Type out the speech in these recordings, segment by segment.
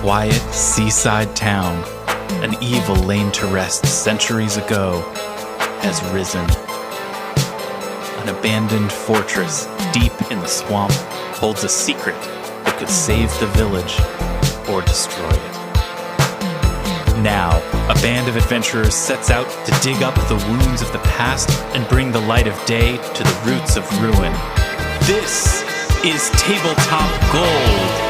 quiet seaside town, an evil laid to rest centuries ago, has risen. An abandoned fortress deep in the swamp holds a secret that could save the village or destroy it. Now, a band of adventurers sets out to dig up the wounds of the past and bring the light of day to the roots of ruin. This is Tabletop Gold.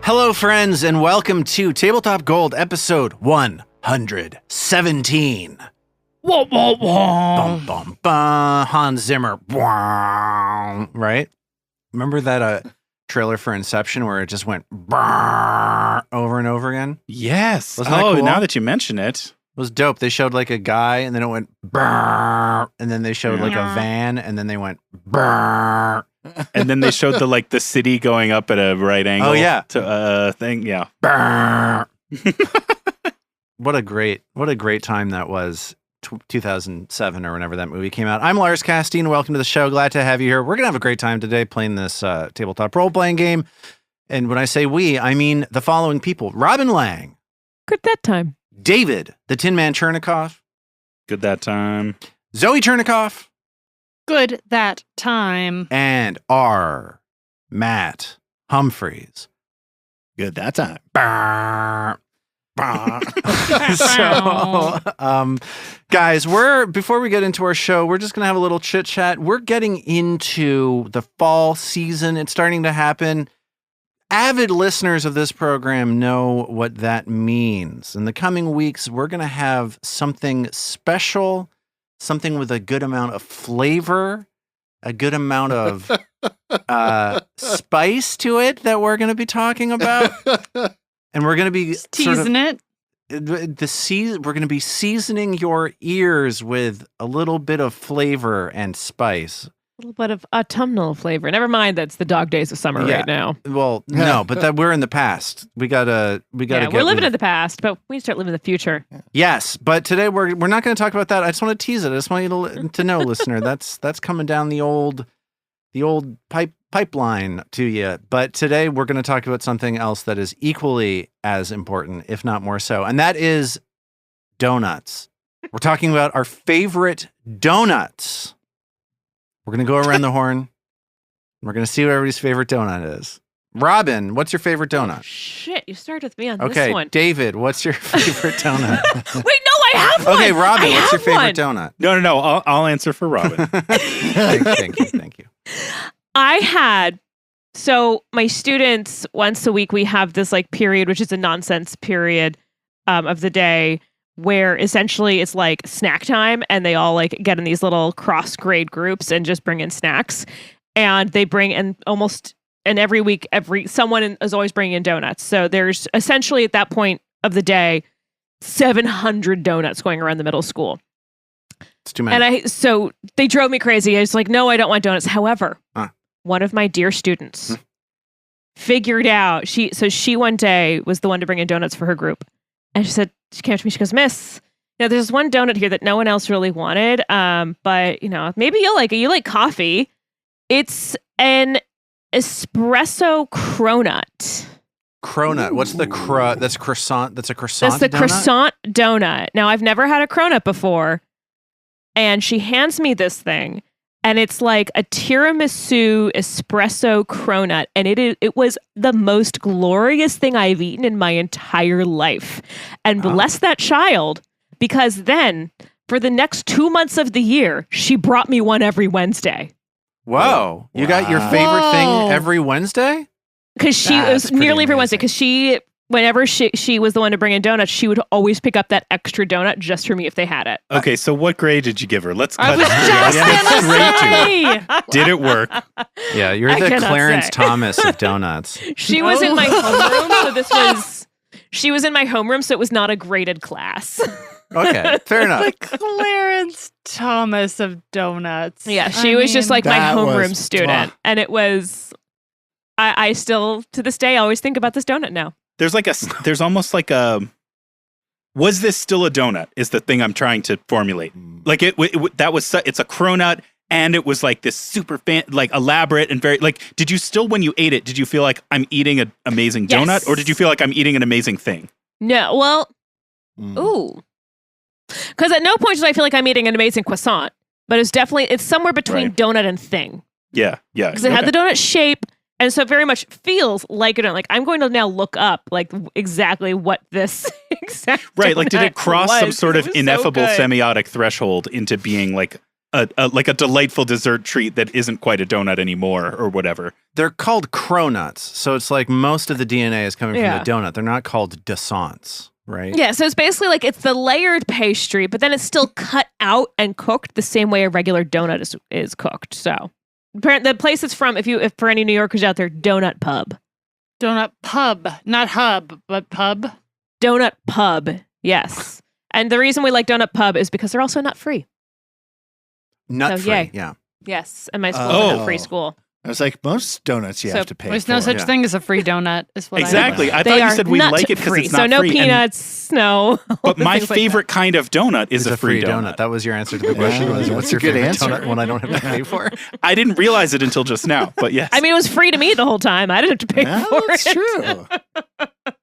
Hello, friends, and welcome to Tabletop Gold, episode 117. Whoa, whoa, whoa. Bum, bum, bum. Hans Zimmer. Right? Remember that trailer for Inception where it just went over and over again? Yes. Wasn't that cool? Now that you mention it. It was dope. They showed like a guy, and then it went and then they showed like a van, and then they went And then they showed the city going up at a right angle. Oh, yeah. To a thing. Yeah. What a great time that was. 2007 or whenever that movie came out. I'm Lars Casteen. Welcome to the show. Glad to have you here. We're going to have a great time today playing this tabletop role-playing game. And when I say we, I mean the following people. Robin Lange. Good that time. David, the Tin Man Chernicoff. Good that time. Zoe Chernicoff. Good that time. And R. Matt Humphreys. Good that time. So, guys, before we get into our show, we're just going to have a little chit chat. We're getting into the fall season. It's starting to happen. Avid listeners of this program know what that means. In the coming weeks, we're going to have something special, something with a good amount of flavor, a good amount of spice to it that we're going to be talking about. And we're going to be teasing it. We're going to be seasoning your ears with a little bit of flavor and spice. A little bit of autumnal flavor. Never mind, that's the dog days of summer right now. Well, no, but we're in the past. We gotta. Yeah, we're living in the past, but we start living in the future. Yes, but today we're not going to talk about that. I just want to tease it. I just want you to know, listener, that's coming down the old pipeline to you. But today we're going to talk about something else that is equally as important, if not more so, and that is donuts. We're talking about our favorite donuts. We're going to go around the horn. We're going to see what everybody's favorite donut is. Robin, what's your favorite donut? Oh, shit, you started with me on this one. Okay, David, what's your favorite donut? Wait, no, I have one. Okay, Robin, what's your favorite donut? No. I'll answer for Robin. Thank you. So my students, once a week, we have this period, which is a nonsense period of the day, where essentially it's like snack time, and they all get in these little cross grade groups and just bring in snacks, and they bring in and every week, someone is always bringing in donuts. So there's essentially at that point of the day, 700 donuts going around the middle school. It's too many. So they drove me crazy. I was like, no, I don't want donuts. However, one of my dear students figured out, she one day was the one to bring in donuts for her group. And she came to me, she goes, Miss, there's one donut here that no one else really wanted. But maybe you'll like it. You like coffee. It's an espresso cronut. Cronut. What's the that's croissant? That's a croissant. That's the croissant donut. Now, I've never had a cronut before. And she hands me this thing, and it's like a tiramisu espresso cronut, and it was the most glorious thing I've eaten in my entire life. And bless that child, because then for the next 2 months of the year, she brought me one every Wednesday. Whoa. You got your favorite thing every Wednesday? Because it was nearly every Wednesday, because she whenever she was the one to bring in donuts, she would always pick up that extra donut just for me if they had it. Okay, so what grade did you give her? Let's cut was just let's get straight to it. Hey! Did it work? Yeah, you're I the cannot Clarence say. Thomas of donuts. She was in my homeroom, so she was in my homeroom, so it was not a graded class. Okay, fair enough. Clarence Thomas of donuts. Yeah, she was just like my That homeroom was- student, and it was. I still to this day always think about this donut now. There's almost like a. Was this still a donut? Is the thing I'm trying to formulate. Like it's a cronut, and it was like this super like elaborate and very like. Did you still when you ate it? Did you feel like I'm eating an amazing Yes. donut, or did you feel like I'm eating an amazing thing? No, well, Mm. ooh, because at no point did I feel like I'm eating an amazing croissant, but it's somewhere between Right. donut and thing Yeah. because it had the donut shape. And so it very much feels like a donut. Like I'm going to now look up like exactly what this exact Right, like did donut it cross was, some sort 'cause of it was so ineffable good. semiotic threshold into being like a delightful dessert treat that isn't quite a donut anymore or whatever? They're called cronuts, so it's like most of the DNA is coming Yeah. from the donut. They're not called dessants, right? Yeah, so it's basically like it's the layered pastry, but then it's still cut out and cooked the same way a regular donut is cooked. So the place it's from, if for any New Yorkers out there, Donut Pub. Donut pub, not hub, but pub. Donut Pub, yes. And the reason we like Donut Pub is because they're also nut free. Nut So, free. yay. Yeah. Yes, and my school's Oh. a nut free school. I was like, most donuts you So have to pay There's for. no such Yeah. thing as a free donut. Is what Exactly. I They thought you are said we nut like it because free, it's not so no free. and- peanuts, no. But my things like that. favorite kind of donut is It's a free donut. That was your answer to the question. Yeah, was, that's what's a your good favorite answer. donut one I don't have to pay for? I didn't realize it until just now, but yes. I mean, it was free to me the whole time. I didn't have to pay Yeah, for that's it. true.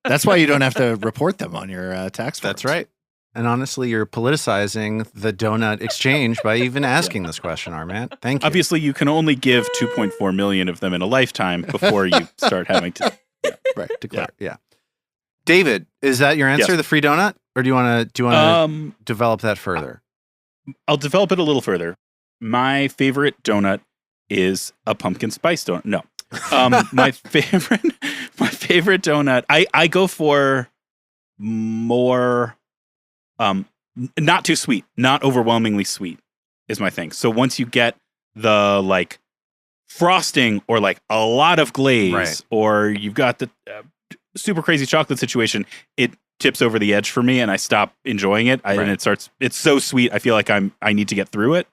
That's why you don't have to report them on your tax forms. That's right. And honestly, you're politicizing the donut exchange by even asking this question, Armand. Thank you. obviously you can only give 2.4 million of them in a lifetime before you start having to. Right. Declare. Yeah. David, is that your answer, Yes. the free donut? Or do you want to develop that further? I'll develop it a little further. My favorite donut is a pumpkin spice donut. No. My favorite donut, I go for more not too sweet, not overwhelmingly sweet is my thing. So once you get the like frosting or like a lot of glaze Right. or you've got the super crazy chocolate situation, it tips over the edge for me and I stop enjoying it. Right. And it's so sweet. I feel like I need to get through it.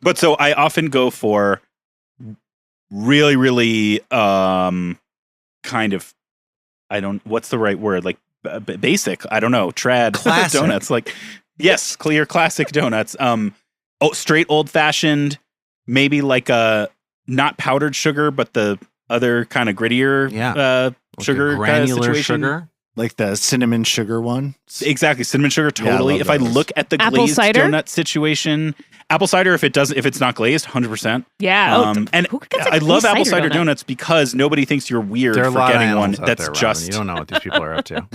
But so I often go for really, really kind of, what's the right word? Like basic, I don't know, trad Classic. donuts. Like, yes, clear classic donuts. Straight old fashioned, maybe like a not powdered sugar, but the other kind of grittier Like sugar a granular situation. sugar. Like the cinnamon sugar one. Exactly, cinnamon sugar. Totally. love If I those. look at the Apple glazed cider? donut situation, apple cider. If it's not glazed, 100%. Yeah. And who gets a I love glazed apple cider donut? donuts because nobody thinks you're weird There are a for lot of getting one animals out that's there, Robin. just You don't know what these people are up to.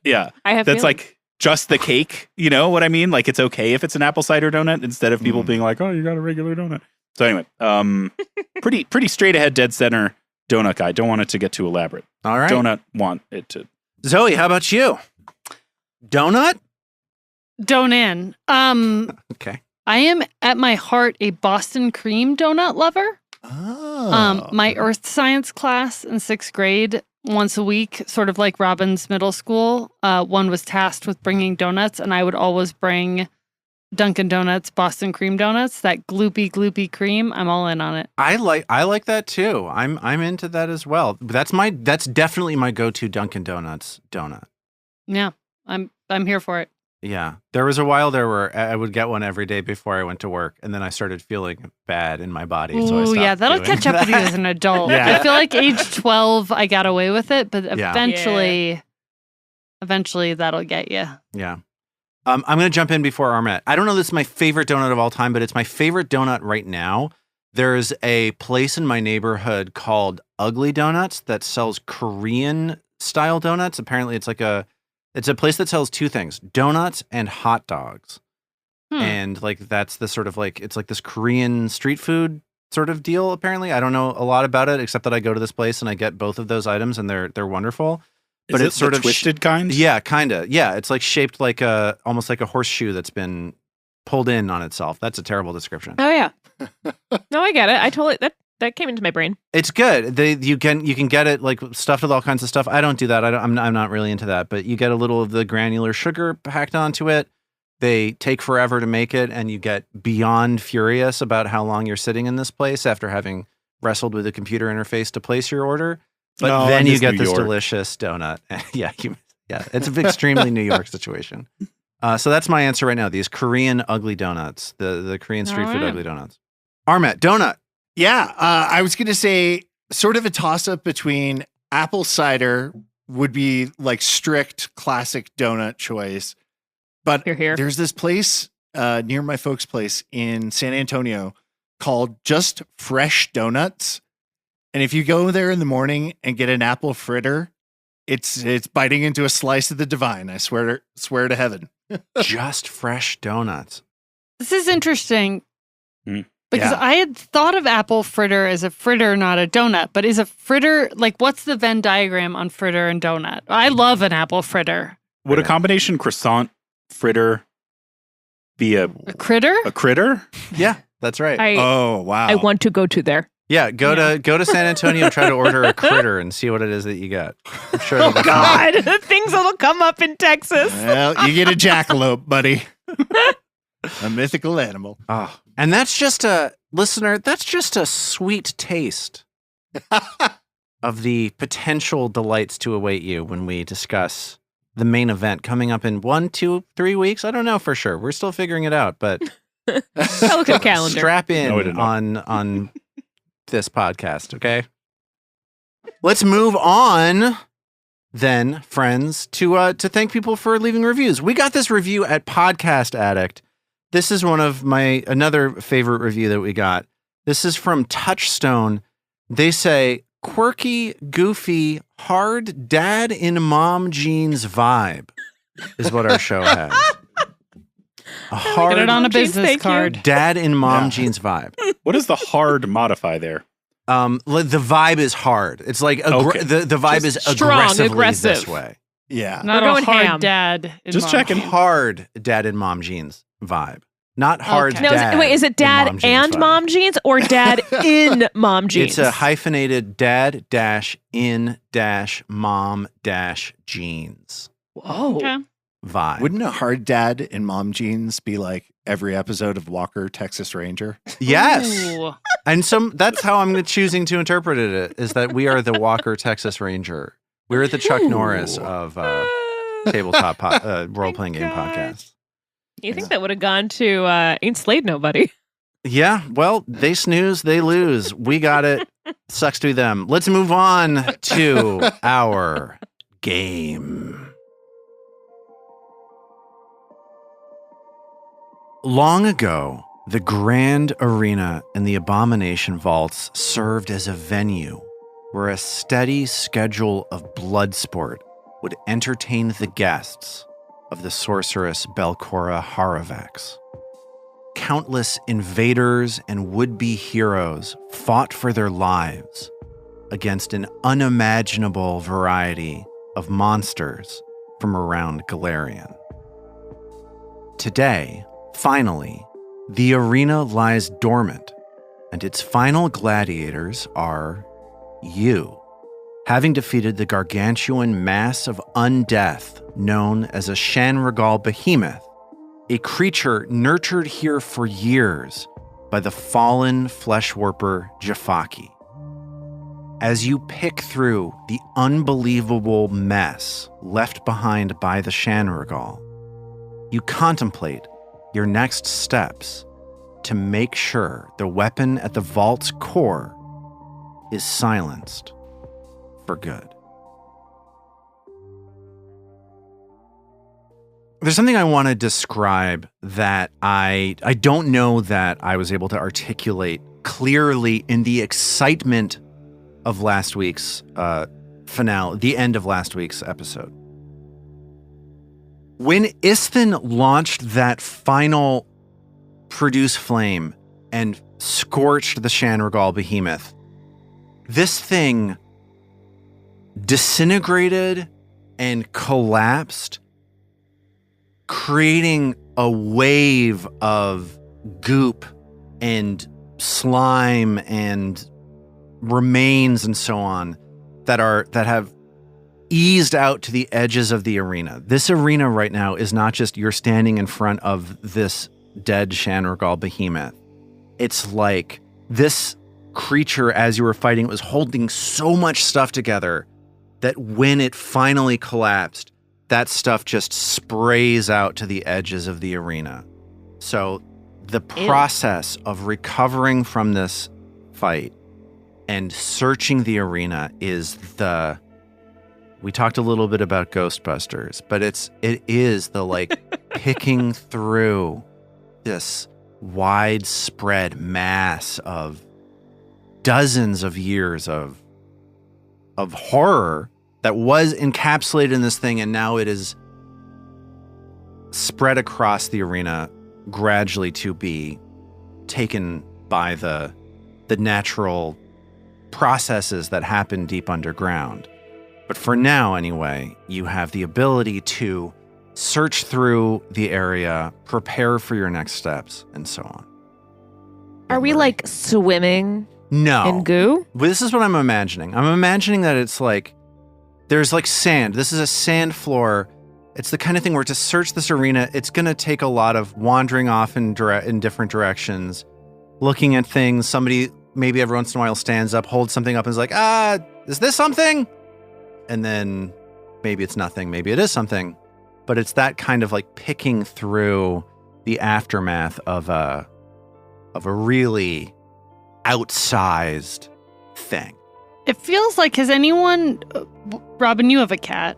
yeah. I have That's feelings. like just the cake. You know what I mean? Like it's okay if it's an apple cider donut instead of people being like, oh, you got a regular donut. So anyway, pretty straight ahead, dead center donut guy. Don't want it to get too elaborate. All right. Donut want it to. Zoe, how about you? Donut? Don't in. Okay. I am at my heart a Boston cream donut lover. Oh. My earth science class in 6th grade, once a week, sort of like Robin's middle school, one was tasked with bringing donuts, and I would always bring Dunkin' Donuts Boston cream donuts. That gloopy cream, I'm all in on it. I like that too. I'm into that as well. That's definitely my go-to Dunkin' Donuts donut. Yeah, I'm here for it. Yeah. There was a while there where I would get one every day before I went to work, and then I started feeling bad in my body. So I Ooh, stopped yeah, that'll doing catch up with you that. as an adult. Yeah. I feel like age 12, I got away with it, but Yeah. eventually that'll get you. Yeah. I'm going to jump in before Armette. I don't know if this is my favorite donut of all time, but it's my favorite donut right now. There's a place in my neighborhood called Ugly Donuts that sells Korean style donuts. Apparently it's a place that sells two things, donuts and hot dogs. And like, that's the sort of like, it's like this Korean street food sort of deal. Apparently, I don't know a lot about it, except that I go to this place and I get both of those items and they're wonderful. Is but it it's sort the of twisted kind? Yeah, kind of. Yeah, it's like shaped like almost like a horseshoe that's been pulled in on itself. That's a terrible description. Oh yeah. No, I get it. I totally that came into my brain. It's good. You can get it like stuffed with all kinds of stuff. I don't do that. I'm not really into that. But you get a little of the granular sugar packed onto it. They take forever to make it, and you get beyond furious about how long you're sitting in this place after having wrestled with a computer interface to place your order. But No, then I you miss get New this York. delicious donut. Yeah, it's an extremely New York situation. So that's my answer right now. These Korean ugly donuts, the Korean street food Alright. ugly donuts. Armet, donut. Yeah, I was going to say sort of a toss-up between apple cider would be like strict classic donut choice. But Here. there's this place near my folks' place in San Antonio called Just Fresh Donuts. And if you go there in the morning and get an apple fritter, it's biting into a slice of the divine. I swear to heaven. Just fresh donuts. This is interesting Mm. because Yeah. I had thought of apple fritter as a fritter, not a donut. But is a fritter like what's the Venn diagram on fritter and donut? I love an apple fritter. Would a combination croissant fritter be a A critter? critter? Yeah, that's right. Oh, wow. I want to go to there. Yeah, go to San Antonio and try to order a critter and see what it is that you get. I'm sure Oh it'll be fine. God, the things that'll come up in Texas. Well, you get a jackalope, buddy. A mythical animal. Oh, and that's just a listener. That's just a sweet taste of the potential delights to await you when we discuss the main event coming up in 1, 2, 3 weeks. I don't know for sure. We're still figuring it out, but I look at the calendar. strap in No, I didn't know. on this podcast, okay? Let's move on then, friends, to thank people for leaving reviews. We got this review at Podcast Addict. This is one of my another favorite review that we got. This is from Touchstone. They say, quirky, goofy, hard dad in mom jeans vibe is what our show has. A hard Get it on a Jeez, business thank you. card. dad in mom Yeah. jeans vibe. What does the hard modify there? The vibe is hard. It's like Okay. the vibe is Strong, aggressively aggressive. this way. Yeah. Not We're a going hard ham. dad. in Just mom checking. jeans. Hard dad and mom jeans vibe, not hard Okay. No, dad. is it in dad mom jeans and vibe. mom jeans or dad in mom jeans? It's a hyphenated dad dash in dash mom dash jeans Whoa. Okay. vibe. Wouldn't a hard dad in mom jeans be like every episode of Walker, Texas Ranger? Yes, Ooh. and that's how I'm choosing to interpret it. Is that we are the Walker Texas Ranger. We're the Chuck Norris of tabletop role playing game God. podcast. You think that would have gone to Ain't Slayed Nobody? Yeah, well, they snooze, they lose. We got it. Sucks to them. Let's move on to our game. Long ago, the grand arena in the Abomination Vaults served as a venue where a steady schedule of blood sport would entertain the guests of the sorceress Belcora Haravex. Countless invaders and would-be heroes fought for their lives against an unimaginable variety of monsters from around Galarian. Today, finally, the arena lies dormant, and its final gladiators are you. Having defeated the gargantuan mass of undeath known as a Shanregal behemoth, a creature nurtured here for years by the fallen fleshwarper Jafaki. As you pick through the unbelievable mess left behind by the Shanregal, you contemplate your next steps to make sure the weapon at the vault's core is silenced for good. There's something I want to describe that I don't know that I was able to articulate clearly in the excitement of last week's finale, the end of last week's episode. When Isthin launched that final produce flame and scorched the Shanregal behemoth, this thing disintegrated and collapsed, creating a wave of goop and slime and remains and so on that have eased out to the edges of the arena. This arena right now is not just you're standing in front of this dead Chernicoff behemoth. It's like this creature, as you were fighting, was holding so much stuff together that when it finally collapsed, that stuff just sprays out to the edges of the arena. So the process of recovering from this fight and searching the arena is we talked a little bit about Ghostbusters, but it is the like picking through this widespread mass of dozens of years of horror that was encapsulated in this thing, and now it is spread across the arena gradually to be taken by the natural processes that happen deep underground. But for now, anyway, you have the ability to search through the area, prepare for your next steps, and so on. Are we like swimming No. in goo? This is what I'm imagining. I'm imagining that it's like there's like sand. This is a sand floor. It's the kind of thing where to search this arena, it's going to take a lot of wandering off in different directions, looking at things. Somebody maybe every once in a while stands up, holds something up, and is like, is this something? And then maybe it's nothing. Maybe it is something. But it's that kind of like picking through the aftermath of a really outsized thing. It feels like, has anyone, Robin, you have a cat.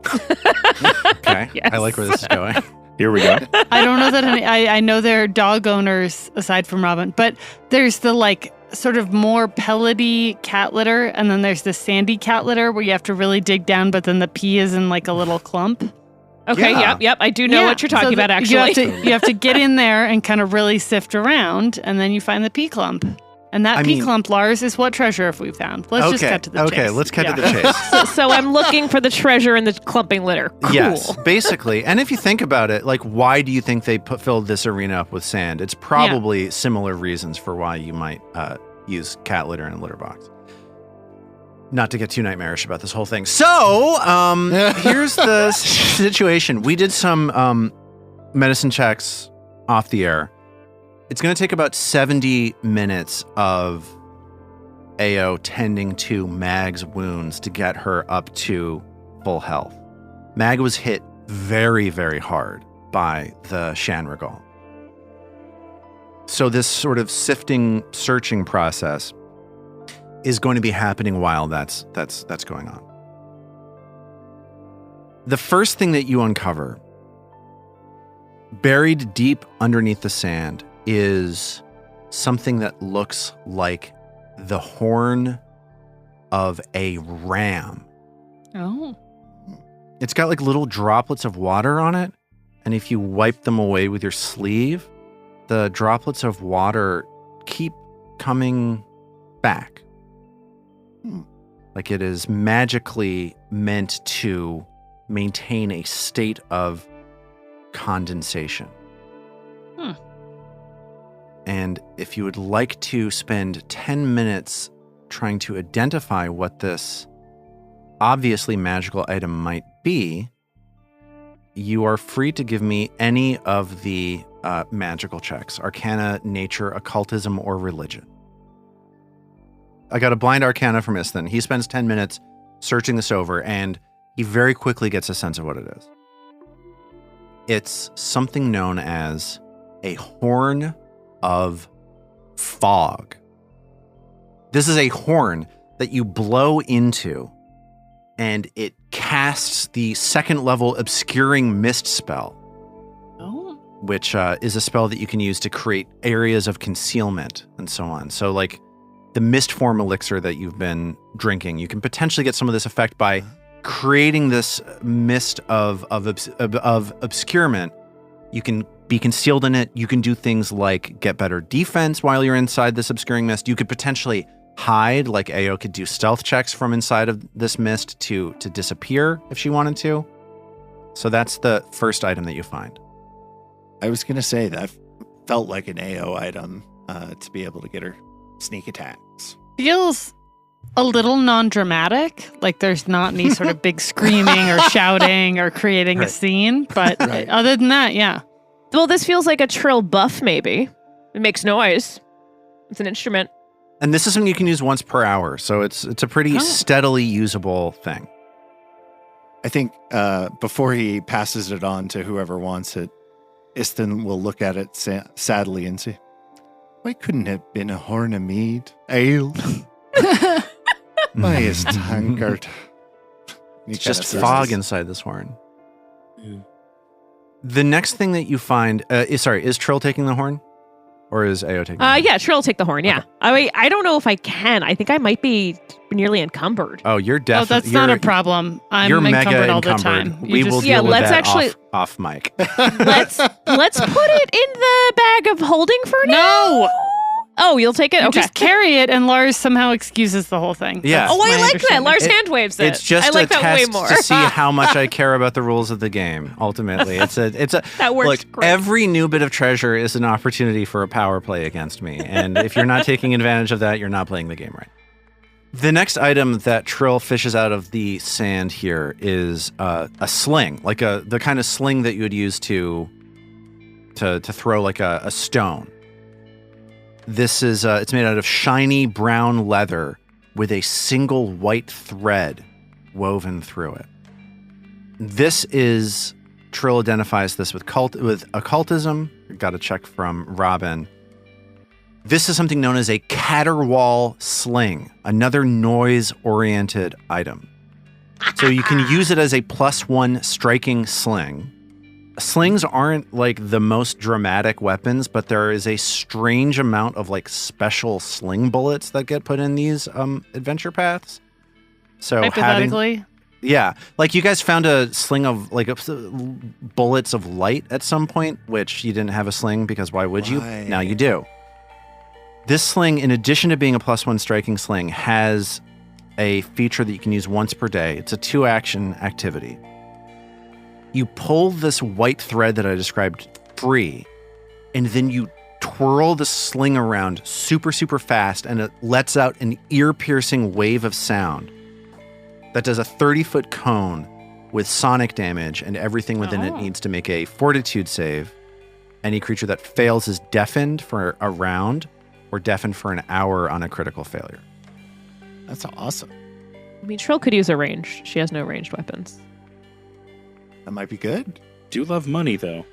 Okay. Yes. I like where this is going. Here we go. I don't know that I know there are dog owners aside from Robin, but there's the like sort of more pellety cat litter, and then there's the sandy cat litter where you have to really dig down, but then the pee is in like a little clump. Okay, Yeah. yep. I do know what you're talking about, actually. You have to get in there and kind of really sift around, and then you find the pee clump. And that pee clump, Lars, is what treasure have we found? Let's just cut to the chase. Okay, let's cut to the chase. So I'm looking for the treasure in the clumping litter. Cool. Yes, basically. And if you think about it, like, why do you think they filled this arena up with sand? It's probably similar reasons for why you might use cat litter in a litter box. Not to get too nightmarish about this whole thing. So, here's the situation. We did some medicine checks off the air. It's going to take about 70 minutes of AO tending to Mag's wounds to get her up to full health. Mag was hit very, very hard by the Chernicoff. So this sort of sifting, searching process is going to be happening while that's going on. The first thing that you uncover, buried deep underneath the sand, is something that looks like the horn of a ram. Oh. It's got like little droplets of water on it, and if you wipe them away with your sleeve, the droplets of water keep coming back. Like it is magically meant to maintain a state of condensation. And if you would like to spend 10 minutes trying to identify what this obviously magical item might be, you are free to give me any of the magical checks: Arcana, Nature, Occultism, or Religion. I got a blind Arcana from Isthan. He spends 10 minutes searching this over, and he very quickly gets a sense of what it is. It's something known as a horn of fog. This is a horn that you blow into, and it casts the second level obscuring mist spell, which is a spell that you can use to create areas of concealment and so on. So like the mist form elixir that you've been drinking, you can potentially get some of this effect by creating this mist of obscurement. You can be concealed in it. You can do things like get better defense while you're inside this obscuring mist. You could potentially hide. Like Ao could do stealth checks from inside of this mist to disappear if she wanted to. So that's the first item that you find. I was going to say that felt like an AO item to be able to get her sneak attacks. Feels a little non-dramatic. Like there's not any sort of big screaming or shouting or creating a scene. But other than that, yeah. Well, this feels like a trill buff, maybe. It makes noise. It's an instrument. And this is something you can use once per hour. So it's a pretty steadily usable thing. I think before he passes it on to whoever wants it, Iston will look at it sadly and say, "Why couldn't it have been a horn of mead? Ale? Why is tankard?" It's just fog inside this horn. Yeah. The next thing that you find is Trill taking the horn? Or is Ao taking the horn? Yeah, Trill will take the horn, yeah. Okay. I don't know if I can. I think I might be nearly encumbered. Oh, you're definitely... that's not a problem. I'm you're encumbered mega all the encumbered. time. We will deal with let's that actually- off mic. Let's put it in the bag of holding for now. No! Oh, you'll take it? You Okay. just carry it, and Lars somehow excuses the whole thing. Yeah. That's Oh, I my like that. understanding. Lars hand waves it. It's just I like a that way test more. to see how much I care about the rules of the game. Ultimately, it's a That works look. great. Every new bit of treasure is an opportunity for a power play against me, and if you're not taking advantage of that, you're not playing the game right. The next item that Trill fishes out of the sand here is a sling, like the kind of sling that you would use to throw like a stone. This is it's made out of shiny brown leather with a single white thread woven through it. This is Trill identifies this with occultism. Got a check from Robin. This is something known as a caterwaul sling, another noise-oriented item. So you can use it as a +1 striking sling. Slings aren't like the most dramatic weapons, but there is a strange amount of like special sling bullets that get put in these adventure paths. So Hypothetically. like you guys found a sling of like bullets of light at some point, which you didn't have a sling because why would you? Why? Now you do. This sling, in addition to being a +1 striking sling, has a feature that you can use once per day. It's a 2-action activity. You pull this white thread that I described free, and then you twirl the sling around super, super fast, and it lets out an ear-piercing wave of sound that does a 30-foot cone with sonic damage, and everything within it needs to make a fortitude save. Any creature that fails is deafened for a round or deafened for an hour on a critical failure. That's awesome. I mean, Trill could use a ranged. She has no ranged weapons. That might be good. Do love money, though.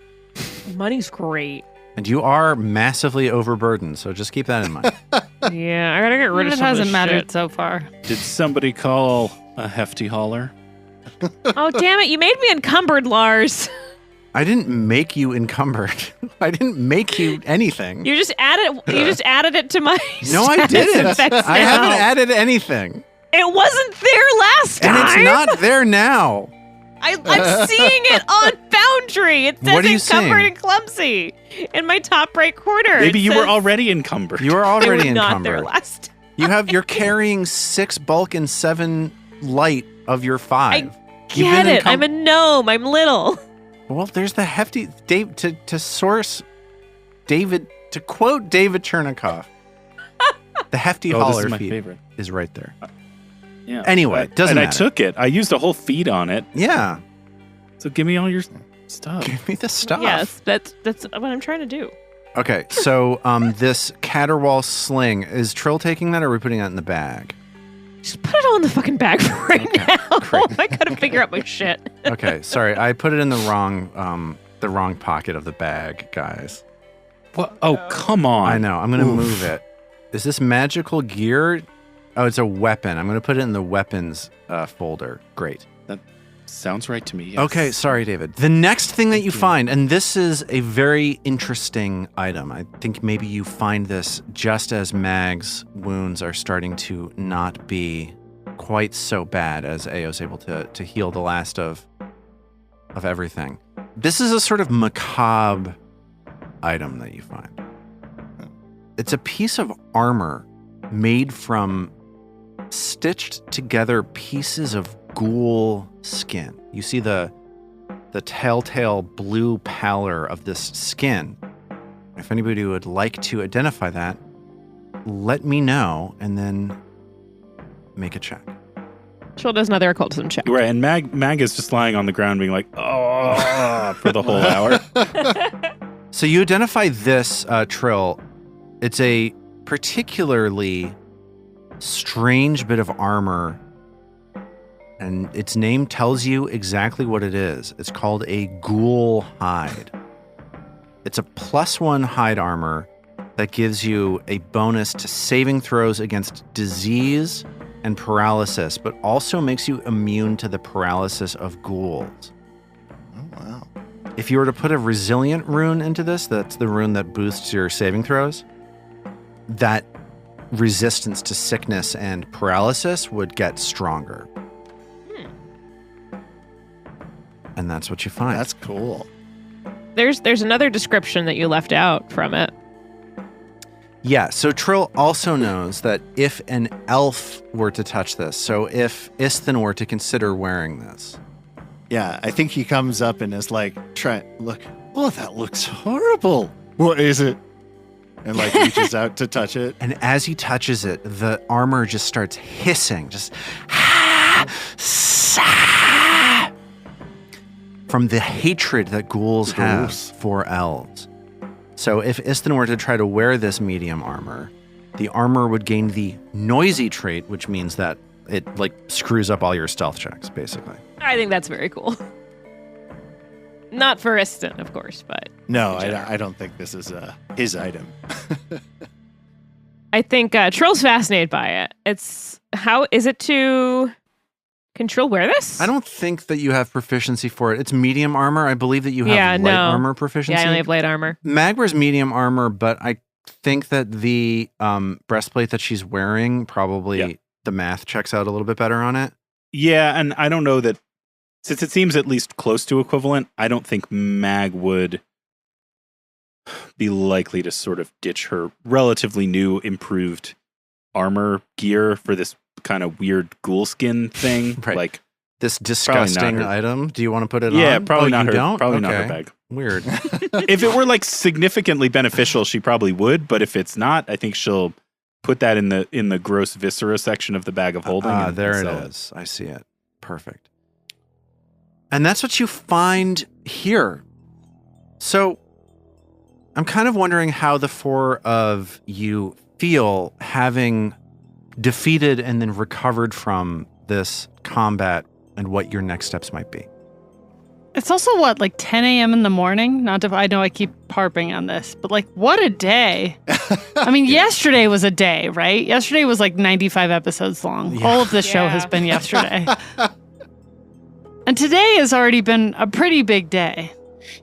Money's great. And you are massively overburdened, so just keep that in mind. Yeah, I gotta get rid of It some of hasn't this mattered shit. so far. Did somebody call a hefty hauler? Oh, damn it. You made me encumbered, Lars. I didn't make you encumbered. I didn't make you anything. You just added it to my No, I status didn't. effects I now. haven't added anything. It wasn't there last time. And it's not there now. I'm seeing it on Boundary. It says What are you encumbered seeing? and clumsy in my top right corner. Maybe It you were says already encumbered. You are I already was not there encumbered. last You're carrying 6 bulk and 7 light of your 5. Get it. I'm a gnome. I'm little. Well, there's the hefty Dave to source David to quote David Chernicoff. The hefty Oh, this hauler is my feed favorite. is right there. Yeah. Anyway, doesn't and matter. I took it. I used a whole feed on it. Yeah, So give me all your stuff. give me the stuff. Yes, that's what I'm trying to do. Okay, so this caterwaul sling, is Trill taking that or are we putting that in the bag? Just put it all in the fucking bag for right now. I gotta figure out my shit. Okay, sorry, I put it in the wrong pocket of the bag, guys. What? Oh, come on. I know, I'm gonna move it. Is this magical gear? Oh, it's a weapon. I'm gonna put it in the weapons folder. Great. Sounds right to me. Yes. Okay, sorry, David. The next thing that you find, and this is a very interesting item. I think maybe you find this just as Mag's wounds are starting to not be quite so bad as Ao's able to heal the last of everything. This is a sort of macabre item that you find. It's a piece of armor made from stitched together pieces of ghoul skin. You see the telltale blue pallor of this skin. If anybody would like to identify that, let me know and then make a check. Trill does another occultism check. Right, and Mag is just lying on the ground being like, oh, for the whole hour. So you identify this, Trill. It's a particularly strange bit of armor, and its name tells you exactly what it is. It's called a ghoul hide. It's a +1 hide armor that gives you a bonus to saving throws against disease and paralysis, but also makes you immune to the paralysis of ghouls. Oh, wow. If you were to put a resilient rune into this, that's the rune that boosts your saving throws, that resistance to sickness and paralysis would get stronger. And that's what you find. That's cool. There's another description that you left out from it. Yeah, so Trill also knows that if an elf were to touch this, so if Isthan were to consider wearing this. Yeah, I think he comes up and is like, look, oh, that looks horrible. What is it? And like reaches out to touch it. And as he touches it, the armor just starts hissing, just from the hatred that ghouls have for elves. So if Isthan were to try to wear this medium armor, the armor would gain the noisy trait, which means that it like screws up all your stealth checks, basically. I think that's very cool. Not for Isthan, of course, but No, I don't think this is his item. I think Trill's fascinated by it. How is it to... Can Trill wear this? I don't think that you have proficiency for it. It's medium armor. I believe that you have light armor proficiency. Yeah, I only have light armor. Mag wears medium armor, but I think that the breastplate that she's wearing probably the math checks out a little bit better on it. Yeah, and I don't know that, since it seems at least close to equivalent, I don't think Mag would be likely to sort of ditch her relatively new, improved armor gear for this kind of weird ghoul skin thing. Right. Like this disgusting item. Do you want to put it on? Yeah, probably not you her. Don't? Probably not her bag. Weird. If it were like significantly beneficial, she probably would. But if it's not, I think she'll put that in the gross viscera section of the bag of holding. There it is. I see it. Perfect. And that's what you find here. So I'm kind of wondering how the four of you feel having defeated and then recovered from this combat and what your next steps might be. It's also like 10 a.m. in the morning? I know I keep harping on this, but like, what a day. I mean, yesterday was a day, right? Yesterday was like 95 episodes long. Yeah. All of this show has been yesterday. And today has already been a pretty big day.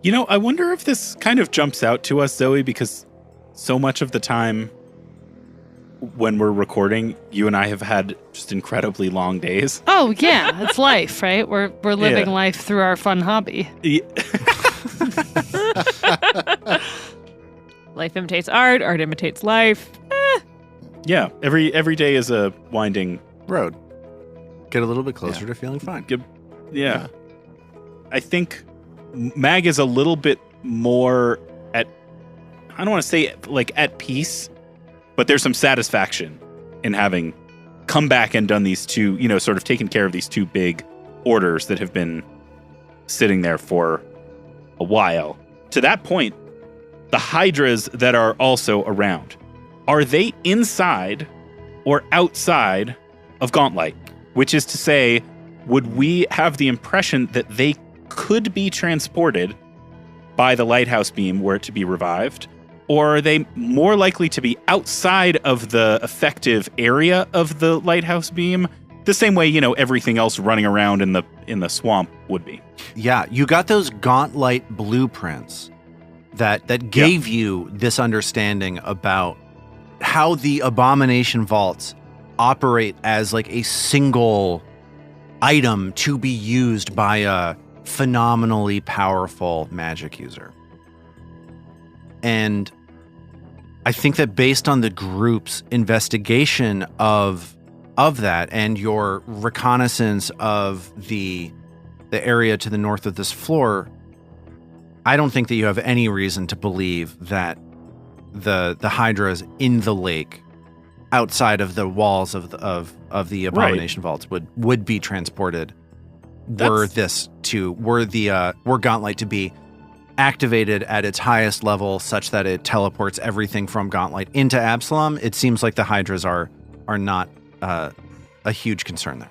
You know, I wonder if this kind of jumps out to us, Zoe, because so much of the time when we're recording, you and I have had just incredibly long days. Oh yeah, it's life, right? We're living life through our fun hobby. Yeah. Life imitates art imitates life. Yeah, every day is a winding road. Get a little bit closer to feeling fine. Yeah. I think Mag is a little bit more I don't want to say like at peace, but there's some satisfaction in having come back and done these two, sort of taken care of these two big orders that have been sitting there for a while. To that point, the hydras that are also around, are they inside or outside of Gauntlight? Which is to say, would we have the impression that they could be transported by the lighthouse beam were it to be revived? Or are they more likely to be outside of the effective area of the lighthouse beam, the same way, everything else running around in the swamp would be? Yeah, you got those Gauntlight blueprints that gave you this understanding about how the Abomination vaults operate as like a single item to be used by a phenomenally powerful magic user. And I think that based on the group's investigation of that and your reconnaissance of the area to the north of this floor, I don't think that you have any reason to believe that the hydras in the lake outside of the walls of the Abomination vaults would be transported were Gauntlet to be activated at its highest level such that it teleports everything from Gauntlet into Absalom. It seems like the hydras are not a huge concern there.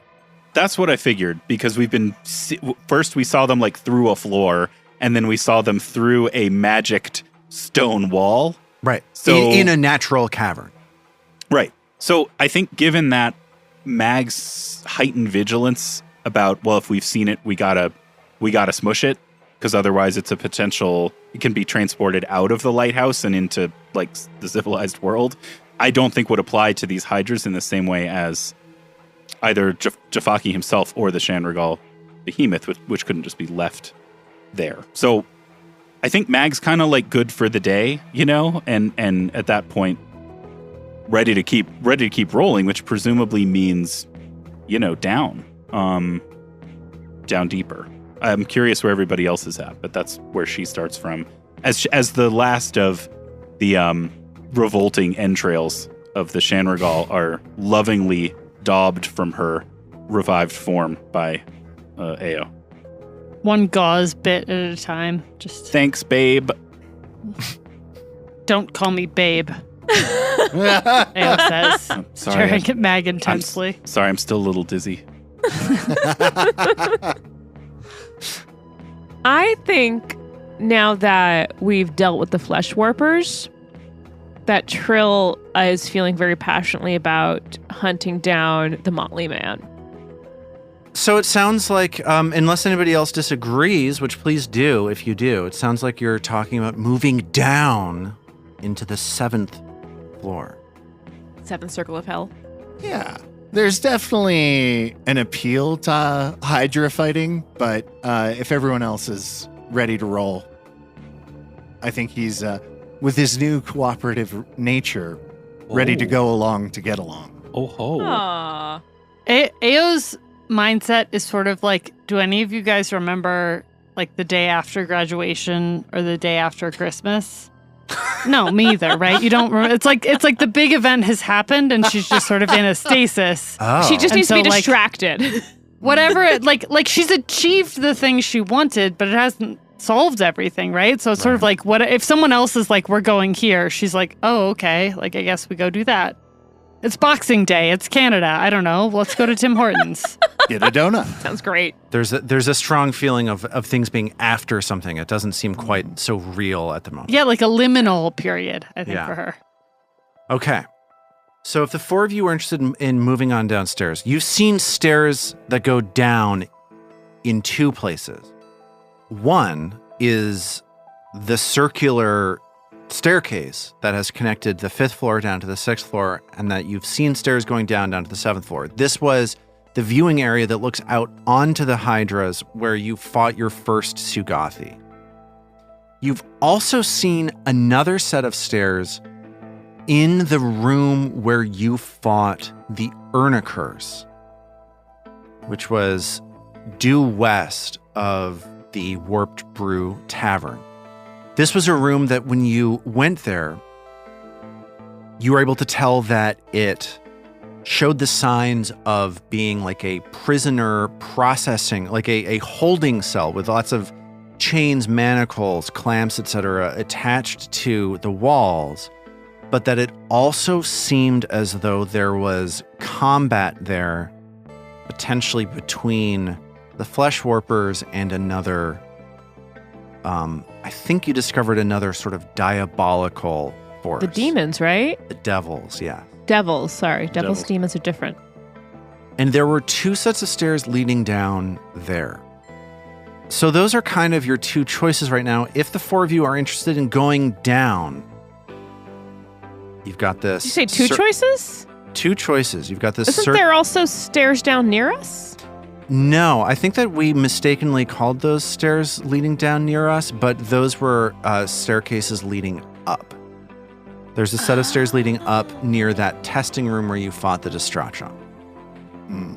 That's what I figured, because first we saw them like through a floor, and then we saw them through a magicked stone wall. Right. So in a natural cavern. Right. So I think given that Mag's heightened vigilance about, well, if we've seen it, we gotta smush it, because otherwise it can be transported out of the lighthouse and into like the civilized world. I don't think would apply to these hydras in the same way as either Jafaki himself or the Shanrigal behemoth, which couldn't just be left there. So I think Mag's kind of like good for the day, and at that point ready to keep rolling, which presumably means, down deeper. I'm curious where everybody else is at, but that's where she starts from as the last of the revolting entrails of the Shanrigal are lovingly daubed from her revived form by Ao. One gauze bit at a time. Just thanks, babe. Don't call me babe. Ao says, staring at Mag intensely. Sorry, I'm still a little dizzy. I think now that we've dealt with the flesh warpers, that Trill is feeling very passionately about hunting down the Motley Man. So it sounds like, unless anybody else disagrees, which please do if you do, it sounds like you're talking about moving down into the 7th floor. 7th circle of hell. Yeah. There's definitely an appeal to Hydra fighting, but if everyone else is ready to roll, I think he's, with his new cooperative nature, ready to go along to get along. Oh ho. Aww. Ao's mindset is sort of like, do any of you guys remember like the day after graduation or the day after Christmas? No, me either, right? You don't remember. It's like the big event has happened and she's just sort of in a stasis. Oh. She just needs to be like, distracted. Whatever, like she's achieved the thing she wanted, but it hasn't solved everything, right? So it's sort of like, what if someone else is like, we're going here? She's like, oh, okay. Like, I guess we go do that. It's Boxing Day. It's Canada. I don't know. Let's go to Tim Hortons. Get a donut. Sounds great. There's a strong feeling of things being after something. It doesn't seem quite so real at the moment. Yeah, like a liminal period, I think, for her. Okay. So if the four of you are interested in moving on downstairs, you've seen stairs that go down in two places. One is the circular staircase that has connected the 5th floor down to the 6th floor, and that you've seen stairs going down to the 7th floor. This was the viewing area that looks out onto the Hydras where you fought your first Sugathi. You've also seen another set of stairs in the room where you fought the Urnikurs, which was due west of the Warped Brew Tavern. This was a room that when you went there, you were able to tell that it showed the signs of being like a prisoner processing, like a holding cell with lots of chains, manacles, clamps, etc. attached to the walls, but that it also seemed as though there was combat there, potentially between the Flesh Warpers and another, I think you discovered another sort of diabolical force. The demons, right? The devils, yeah. Devils, sorry. Devils, demons are different. And there were two sets of stairs leading down there. So those are kind of your two choices right now. If the four of you are interested in going down, you've got this. Did you say two choices? Two choices. You've got this. Isn't there also stairs down near us? No, I think that we mistakenly called those stairs leading down near us, but those were staircases leading up. There's a set of stairs leading up near that testing room where you fought the Distraction. Hmm.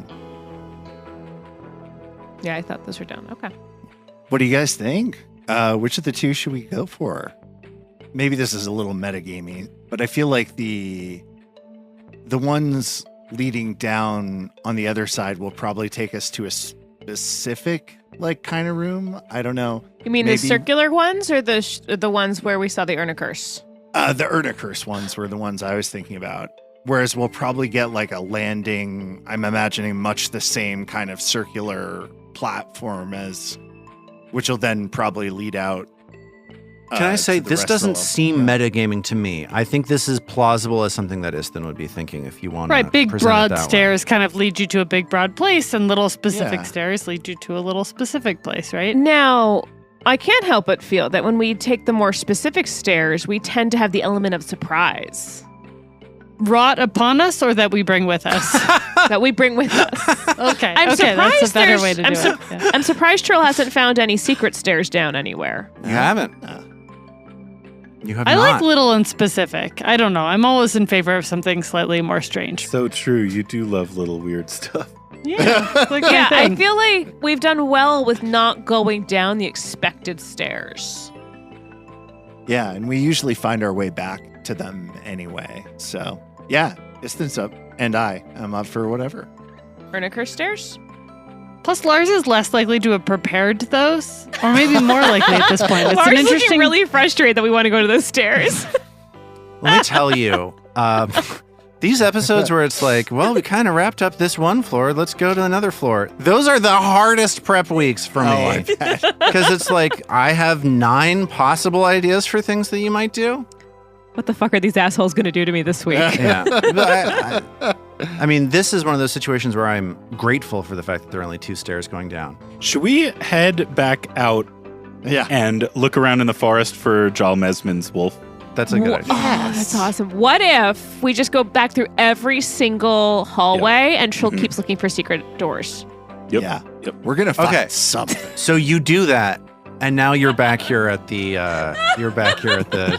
Yeah, I thought those were down. Okay. What do you guys think? Which of the two should we go for? Maybe this is a little metagamey, but I feel like the ones leading down on the other side will probably take us to a specific like kind of room. I don't know. You mean Maybe- the circular ones or the ones where we saw the Urna Curse? The Chernicoff ones were the ones I was thinking about. Whereas we'll probably get like a landing, I'm imagining much the same kind of circular platform which will then probably lead out. Can I say, to the this rest of the doesn't level. seem Yeah. metagaming to me. I think this is plausible as something that Istin would be thinking if you want to Right, big present it broad that way. stairs kind of lead you to a big broad place, and little specific Yeah. stairs lead you to a little specific place, right? Now, I can't help but feel that when we take the more specific stairs, we tend to have the element of surprise Wrought upon us, or that we bring with us. that we bring with us. Okay, I'm okay, that's surprised a better there's- way to do I'm it. Yeah. I'm surprised Trill hasn't found any secret stairs down anywhere. You haven't. You have I not. like little and specific. I don't know. I'm always in favor of something slightly more strange. So true. You do love little weird stuff. Yeah, it's like my Yeah, I thing. feel like we've done well with not going down the expected stairs. Yeah, and we usually find our way back to them anyway. So, yeah, Istin's up, and I am up for whatever. Urna Curse stairs? Plus, Lars is less likely to have prepared those, or maybe more likely at this point. It's Lars an is looking interesting. really frustrated that we want to go to those stairs. Let me tell you, these episodes where it's like, well, we kind of wrapped up this one floor. Let's go to another floor. Those are the hardest prep weeks for me. Because it's like, I have 9 possible ideas for things that you might do. What the fuck are these assholes going to do to me this week? Yeah. But I mean, this is one of those situations where I'm grateful for the fact that there are only 2 stairs going down. Should we head back out Yeah. and look around in the forest for Jarl Mesmin's wolf? That's a good idea. Oh, that's awesome. What if we just go back through every single hallway and Trill keeps looking for secret doors? Yep. Yeah. Yep. We're going to find Okay. something. So you do that, and now you're back here at the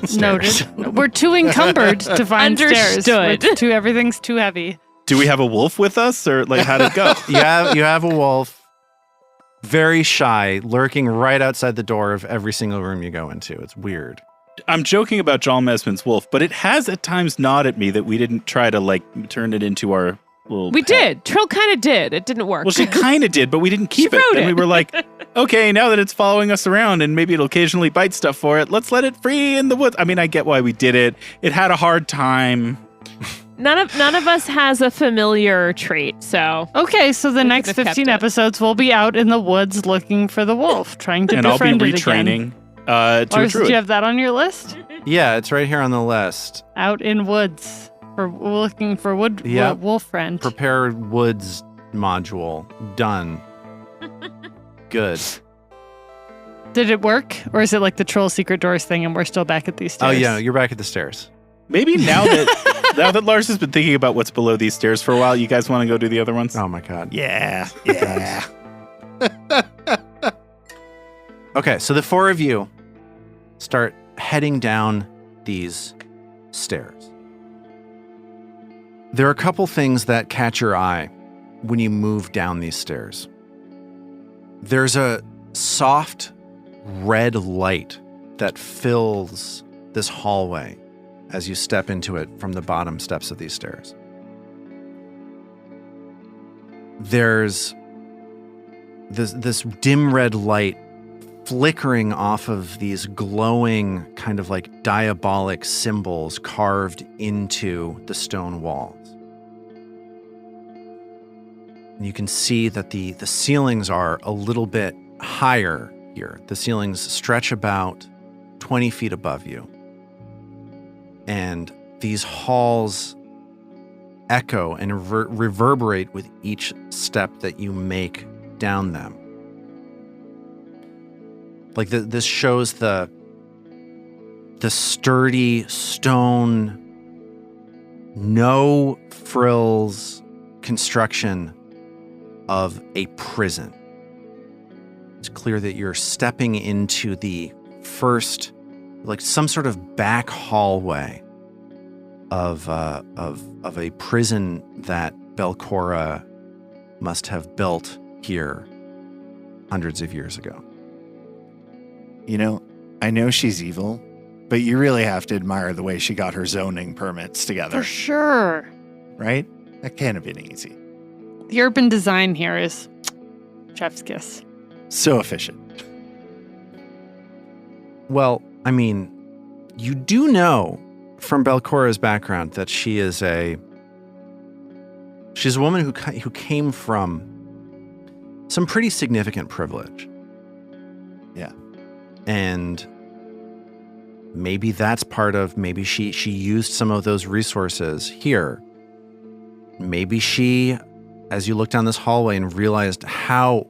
stairs. Noted. We're too encumbered to find stairs. Understood. Everything's too heavy. Do we have a wolf with us, or like how'd it go? You have a wolf, very shy, lurking right outside the door of every single room you go into. It's weird. I'm joking about Jarl Mesmin's wolf, but it has at times gnawed at me that we didn't try to like turn it into our little. We pet. did. Trill kind of did. It didn't work. Well, she kind of did, but we didn't keep She it. rode And we it. were like, okay, now that it's following us around and maybe it'll occasionally bite stuff for it, let's let it free in the woods. I mean, I get why we did it. It had a hard time. None of us has a familiar trait, so Okay, so the We next could have kept 15 it. episodes we'll be out in the woods looking for the wolf, trying to And I'll be befriend it again. retraining to a Lars, do druid. you have that on your list? Yeah, it's right here on the list. Out in woods for looking for Yep. wolf friend. Prepare woods module. Done. Good. Did it work, or is it like the troll secret doors thing, and we're still back at these stairs? Oh yeah, you're back at the stairs. Maybe now that Lars has been thinking about what's below these stairs for a while, you guys want to go do the other ones? Oh my god. Yeah. Yeah. Okay, so the 4 of you start heading down these stairs. There are a couple things that catch your eye when you move down these stairs. There's a soft red light that fills this hallway as you step into it from the bottom steps of these stairs. There's this dim red light flickering off of these glowing kind of like diabolic symbols carved into the stone walls. And you can see that the ceilings are a little bit higher here. The ceilings stretch about 20 feet above you. And these halls echo and reverberate with each step that you make down them. Like this shows the sturdy stone, no frills construction of a prison. It's clear that you're stepping into the first, like some sort of back hallway of a prison that Belcora must have built here hundreds of years ago. You know, I know she's evil, but you really have to admire the way she got her zoning permits together, For sure. right? That can't have been easy. The urban design here is chef's kiss. So efficient. Well, I mean, you do know from Belcora's background that she's a woman who came from some pretty significant privilege. Yeah. And maybe that's part of, maybe she used some of those resources here. Maybe she, as you look down this hallway and realized how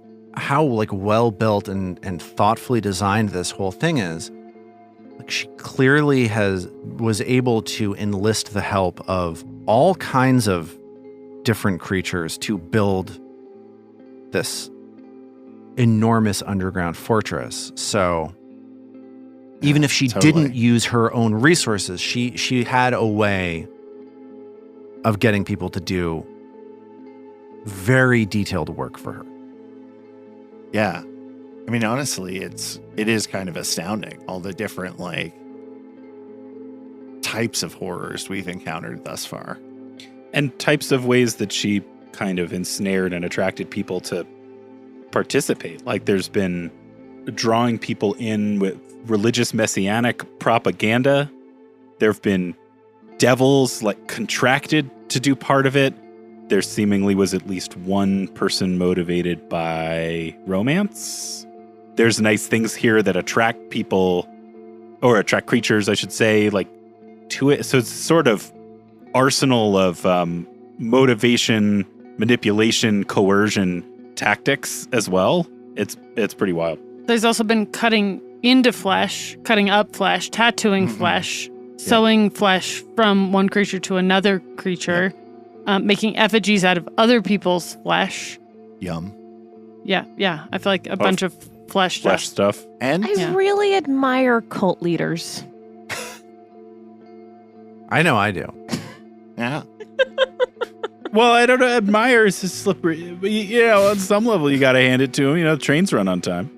like well built and thoughtfully designed this whole thing is, like she clearly was able to enlist the help of all kinds of different creatures to build this enormous underground fortress. So even if she Totally. didn't use her own resources, she had a way of getting people to do very detailed work for her. Yeah. I mean, honestly, it is kind of astounding, all the different like types of horrors we've encountered thus far. And types of ways that she kind of ensnared and attracted people to participate. Like there's been drawing people in with religious messianic propaganda. There have been devils like contracted to do part of it. There seemingly was at least one person motivated by romance. There's nice things here that attract people, or attract creatures, I should say, like to it. So it's sort of arsenal of motivation, manipulation, coercion tactics as well. It's pretty wild. There's also been cutting into flesh, cutting up flesh, tattooing flesh, sewing flesh from one creature to another creature, making effigies out of other people's flesh. Yum. Yeah. I feel like a bunch of flesh Stuff. And I really admire cult leaders. I know I do. yeah. Well, I don't know. Admire is just slippery. But, you know, on some level, you got to hand it to him. You know, trains run on time.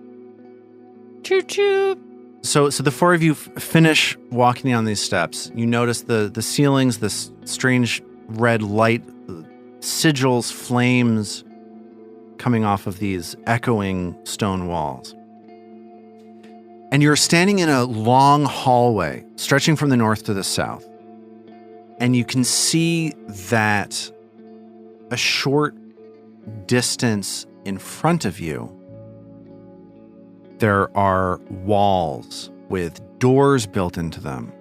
Choo choo. So the four of you finish walking down these steps. You notice the ceilings, this strange red light, sigils, flames coming off of these echoing stone walls. And you're standing in a long hallway stretching from the north to the south. And you can see that a short distance in front of you, there are walls with doors built into them.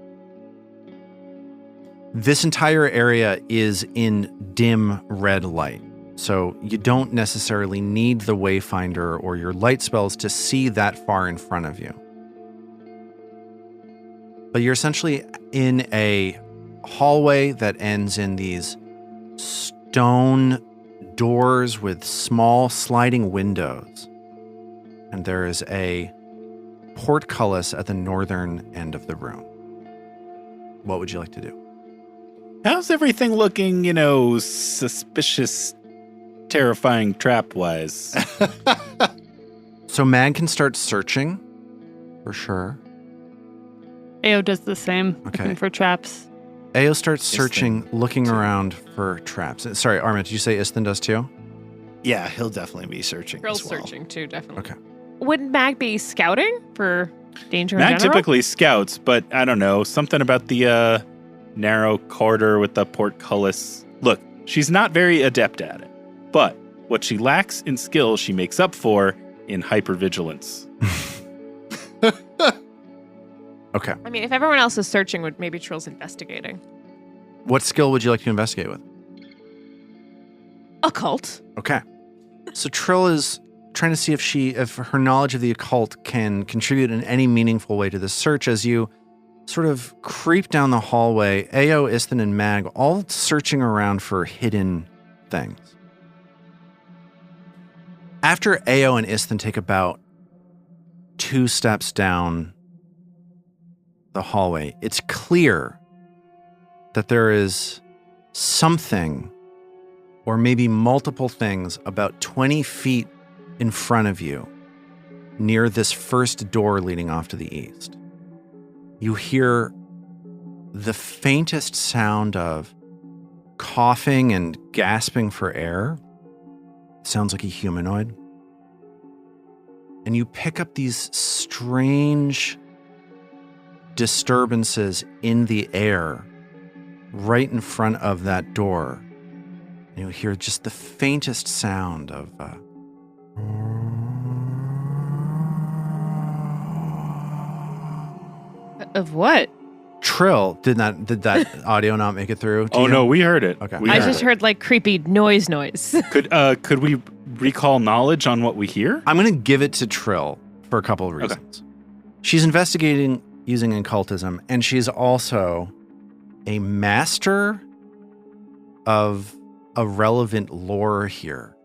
This entire area is in dim red light, so you don't necessarily need the Wayfinder or your light spells to see that far in front of you. But you're essentially in a hallway that ends in these stone doors with small sliding windows. And there is a portcullis at the northern end of the room. What would you like to do? How's everything looking, you know, suspicious, terrifying trap-wise? So Mag can start searching, for sure. Ao does the same, Okay. looking for traps. Ao starts searching, Istin looking too. around for traps. Sorry, Armin, did you say Istin does too? Yeah, he'll definitely be searching Girls as well. searching too, definitely. Okay. Would Mag be scouting for danger in Mag general? typically scouts, but I don't know. Something about the narrow corridor with the portcullis. Look, she's not very adept at it, but what she lacks in skill, she makes up for in hypervigilance. Okay. I mean, if everyone else is searching, would maybe Trill's investigating? What skill would you like to investigate with? Occult. Okay. So Trill is trying to see if her knowledge of the occult can contribute in any meaningful way to this search as you sort of creep down the hallway, Ao, Istin, and Mag all searching around for hidden things. After Ao and Istin take about 2 steps down the hallway, it's clear that there is something, or maybe multiple things, about 20 feet in front of you, near this first door leading off to the east. You hear the faintest sound of coughing and gasping for air. Sounds like a humanoid. And you pick up these strange disturbances in the air right in front of that door. And you hear just the faintest sound of Of what? Trill. Did that audio not make it through to Oh, you? no, we heard it. Okay. We I heard just it. heard like creepy noise. Could we recall knowledge on what we hear? I'm going to give it to Trill for a couple of reasons. She's investigating using occultism, and she's also a master of a relevant lore here.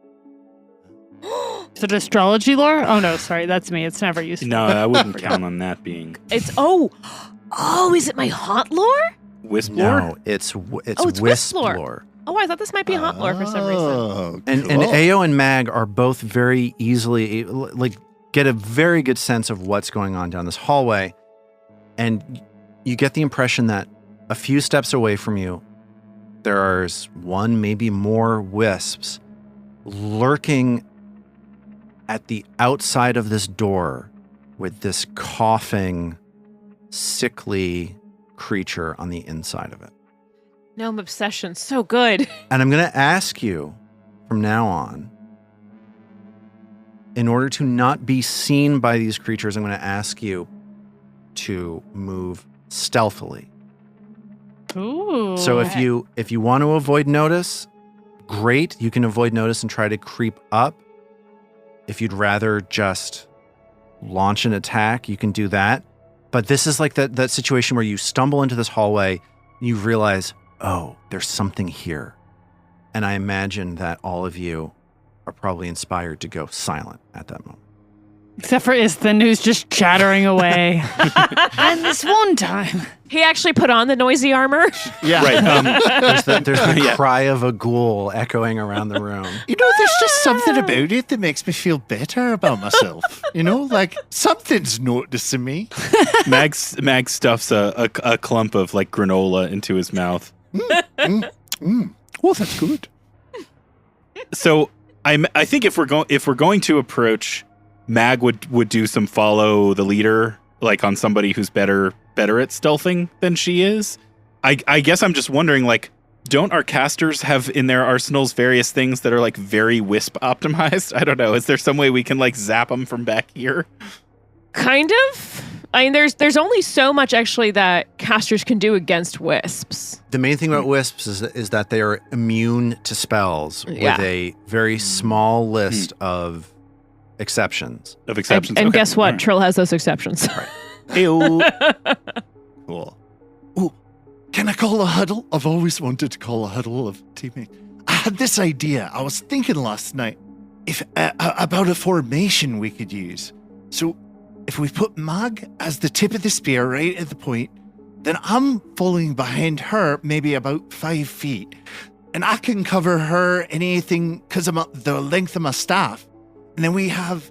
Is it astrology lore? Oh no, sorry, that's me. It's never useful. No, I wouldn't count on that being It's is it my haunt lore? wisp lore. No, it's it's wisp lore. lore. Oh, I thought this might be haunt lore for some reason. Oh, And cool. Ao and Mag are both very easily, like, get a very good sense of what's going on down this hallway. And you get the impression that a few steps away from you, there's one, maybe more wisps lurking at the outside of this door with this coughing, sickly creature on the inside of it. Gnome obsession, so good. And I'm going to ask you from now on, in order to not be seen by these creatures, I'm going to ask you to move stealthily. Ooh. So if you want to avoid notice, great. You can avoid notice and try to creep up. If you'd rather just launch an attack, you can do that. But this is like that situation where you stumble into this hallway, and you realize, oh, there's something here. And I imagine that all of you are probably inspired to go silent at that moment. Except for Isthon, who's just chattering away. And this one time. He actually put on the noisy armor. yeah. Right. There's the Yeah. cry of a ghoul echoing around the room. You know, there's just something about it that makes me feel better about myself. You know, like something's noticing me. Mag stuffs a clump of like granola into his mouth. Oh, that's good. So I think if we're going to approach, Mag would do some follow the leader, like on somebody who's better at stealthing than she is. I guess I'm just wondering, like, don't our casters have in their arsenals various things that are like very wisp optimized? I don't know. Is there some way we can like zap them from back here? Kind of. I mean, there's only so much actually that casters can do against wisps. The main thing about wisps is that they are immune to spells Yeah. with a very small list of exceptions. Of exceptions. And Okay. guess what? All right. Trill has those exceptions. Ew. Cool. Oh, can I call a huddle? I've always wanted to call a huddle of teammates. I had this idea. I was thinking last night if about a formation we could use. So if we put Mag as the tip of the spear right at the point, then I'm following behind her maybe about 5 feet. And I can cover her and anything because I'm at the length of my staff. And then we have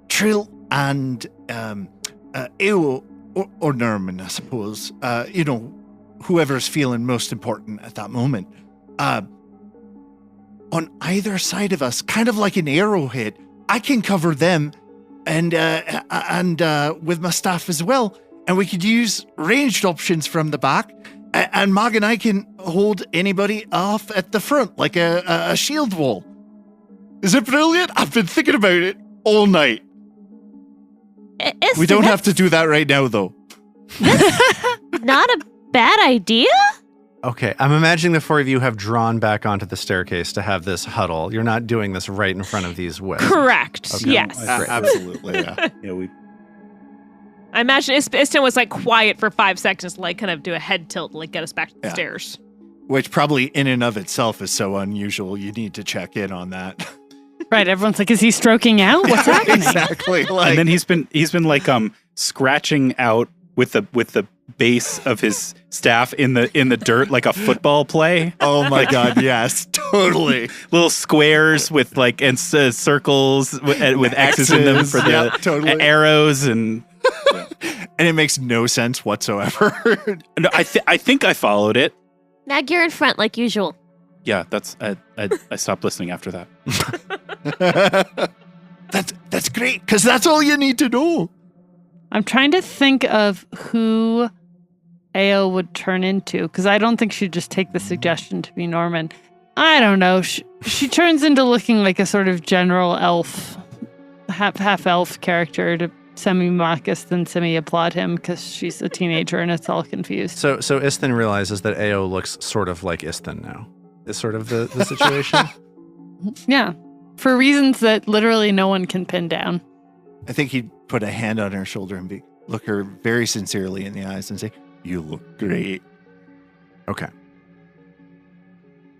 Trill and Eo or Nerman, I suppose. You know, whoever's feeling most important at that moment. On either side of us, kind of like an arrowhead, I can cover them and with my staff as well. And we could use ranged options from the back. And Mag and I can hold anybody off at the front, like a shield wall. Is it brilliant? I've been thinking about it all night. We don't have to do that right now, though. Not a bad idea? Okay, I'm imagining the four of you have drawn back onto the staircase to have this huddle. You're not doing this right in front of these wisps. Correct. Okay. Yes. Absolutely, yeah. Yeah, we I imagine Iston was like quiet for 5 seconds, like kind of do a head tilt, like get us back to the Yeah. stairs. Which probably in and of itself is so unusual. You need to check in on that. Right, everyone's like, is he stroking out? What's happening? Exactly. Like, and then he's been like scratching out with the base of his staff in the dirt like a football play. Oh my God, yes, totally. Little squares with like circles with X's in them for the Yep, totally. arrows and And it makes no sense whatsoever. no, I think I followed it. Mag, you're in front like usual. Yeah, that's I stopped listening after that. That's great, because that's all you need to do. I'm trying to think of who Ao would turn into, because I don't think she'd just take the suggestion to be Norman. I don't know. She turns into looking like a sort of general elf, half elf character to semi-mock Istin, semi-applaud him because she's a teenager and it's all confused. So Istin realizes that Ao looks sort of like Istin now. Is sort of the situation. Yeah. For reasons that literally no one can pin down. I think he'd put a hand on her shoulder and look her very sincerely in the eyes and say, "You look great." Okay.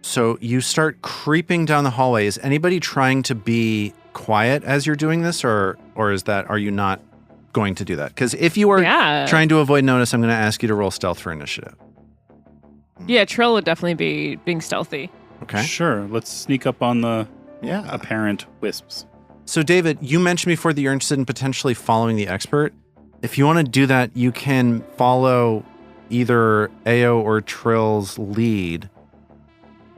So you start creeping down the hallway. Is anybody trying to be quiet as you're doing this, or are you not going to do that? Because if you are trying to avoid notice, I'm going to ask you to roll stealth for initiative. Yeah, Trill would definitely be being stealthy. Okay. Sure, let's sneak up on the Yeah. apparent wisps. So David, you mentioned before that you're interested in potentially following the expert. If you want to do that, you can follow either Ao or Trill's lead.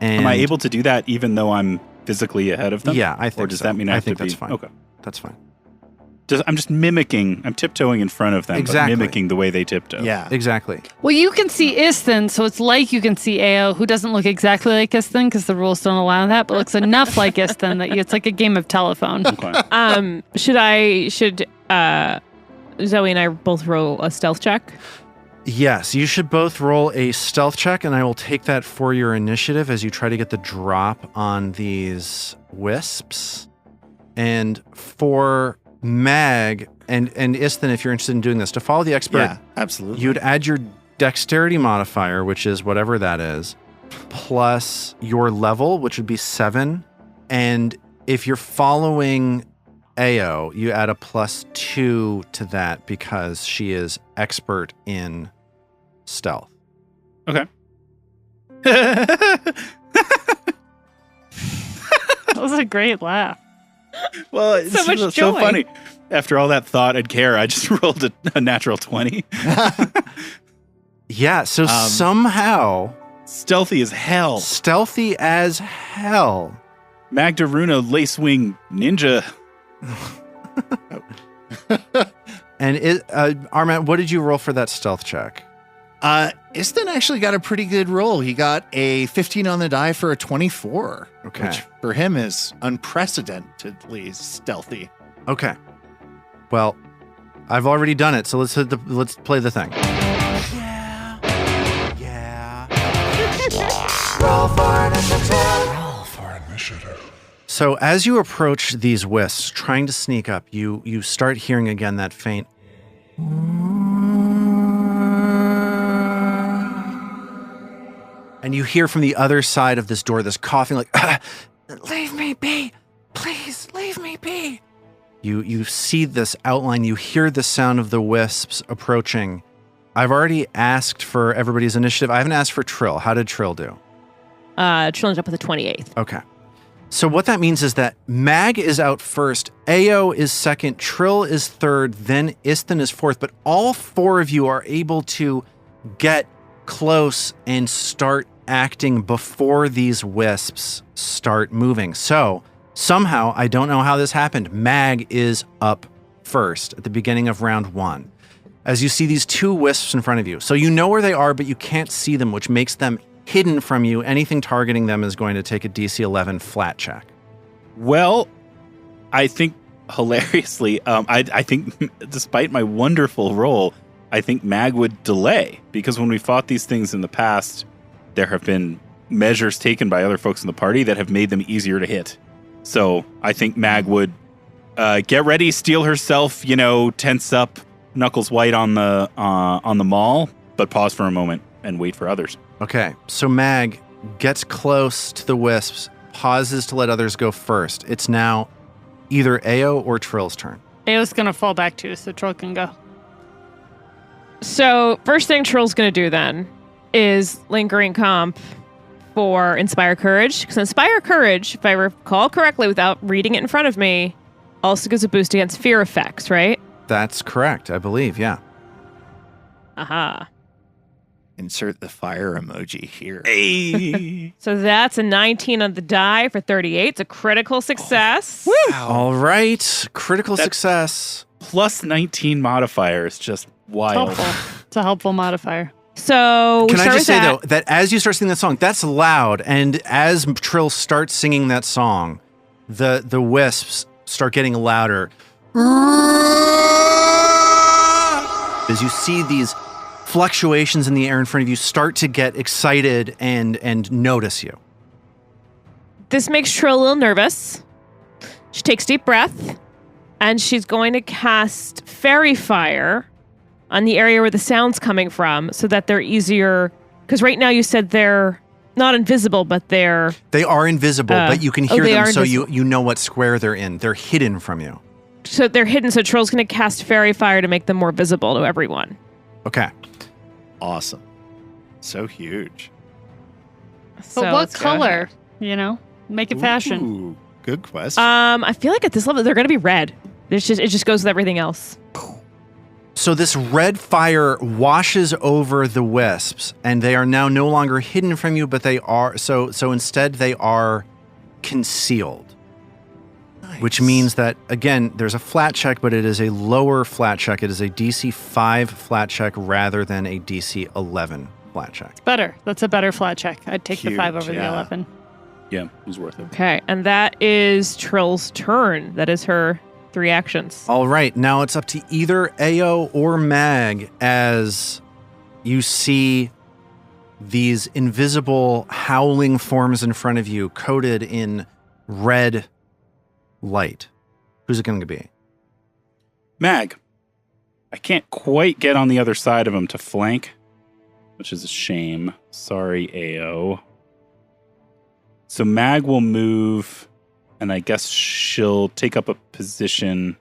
And Am I able to do that even though I'm physically ahead of them? Yeah, I think Or does so. that mean I have think to be? that's fine. Okay. That's fine. I'm just mimicking. I'm tiptoeing in front of them, Exactly. but mimicking the way they tiptoe. Yeah. Exactly. Well, you can see Istin, so it's like you can see Ao, who doesn't look exactly like Istin because the rules don't allow that, but looks enough like Istin that it's like a game of telephone. Okay. Should Zoe and I both roll a stealth check? Yes, you should both roll a stealth check, and I will take that for your initiative as you try to get the drop on these wisps. And for Mag and Istin, if you're interested in doing this, to follow the expert, Yeah, absolutely. you'd add your dexterity modifier, which is whatever that is, plus your level, which would be 7. And if you're following Ao, you add a +2 to that because she is expert in stealth. Okay. That was a great laugh. Well, it's So much so joy. funny. After all that thought and care, I just rolled a natural 20. Yeah, so somehow, Stealthy as hell. stealthy as hell, Magdaruna Lacewing Ninja. and Armat, what did you roll for that stealth check? Istin actually got a pretty good roll. He got a 15 on the die for a 24. Okay. Which for him is unprecedentedly stealthy. Okay. Well, I've already done it, so let's play the thing. Yeah. Roll for initiative. So as you approach these wisps, trying to sneak up, you start hearing again that faint. And you hear from the other side of this door this coughing like, leave me be, please leave me be. You see this outline, you hear the sound of the wisps approaching. I've already asked for everybody's initiative. I haven't asked for Trill. How did Trill do? Trill ended up with a 28th. Okay. So what that means is that Mag is out first, Ao is second, Trill is third, then Istin is fourth, but all 4 of you are able to get close and start acting before these wisps start moving. So somehow, I don't know how this happened, Mag is up first at the beginning of round 1. As you see these 2 wisps in front of you. So you know where they are, but you can't see them, which makes them hidden from you. Anything targeting them is going to take a DC 11 flat check. Well, I think hilariously, I think despite my wonderful roll, I think Mag would delay because when we fought these things in the past, there have been measures taken by other folks in the party that have made them easier to hit. So I think Mag would get ready, steel herself, tense up, knuckles white on the maul, but pause for a moment and wait for others. Okay, so Mag gets close to the wisps, pauses to let others go first. It's now either Ao or Trill's turn. Ao's going to fall back too, so Troll can go. So first thing Trill's going to do then is lingering comp for Inspire Courage. Because Inspire Courage, if I recall correctly without reading it in front of me, also gives a boost against fear effects, right? That's correct, I believe, yeah. Aha. Insert the fire emoji here. Hey. So that's a 19 on the die for 38. It's a critical success. All right, critical That- success. Plus 19 modifier is just wild. Helpful. It's a helpful modifier. So we Can I start just with say, that. though, that as you start singing that song, that's loud, and as Trill starts singing that song, the wisps start getting louder. As you see these fluctuations in the air in front of you start to get excited and notice you. This makes Trill a little nervous. She takes a deep breath, and she's going to cast Fairy Fire on the area where the sound's coming from so that they're easier. Because right now you said they're not invisible, but they're... They are invisible, but you can oh, hear they them, are so invisible. you know what square they're in. They're hidden from you. So they're hidden, so Trill's going to cast Fairy Fire to make them more visible to everyone. Okay. Awesome. So huge. So But what let's go color? ahead. You know, make it fashion. Ooh, good question. I feel like at this level they're going to be red. It just goes with everything else. So this red fire washes over the wisps, and they are now no longer hidden from you, but they are so instead they are concealed. Which means that, again, there's a flat check, but it is a lower flat check. It is a DC 5 flat check rather than a DC 11 flat check. Better. That's a better flat check. I'd take the Huge, 5 over the yeah. 11. Yeah, it was worth it. Okay, and that is Trill's turn. That is her 3 actions. All right, now it's up to either Ao or Mag as you see these invisible howling forms in front of you coated in red light. Who's it going to be? Mag, I can't quite get on the other side of him to flank, which is a shame. Sorry, AO. So Mag will move, and I guess she'll take up a position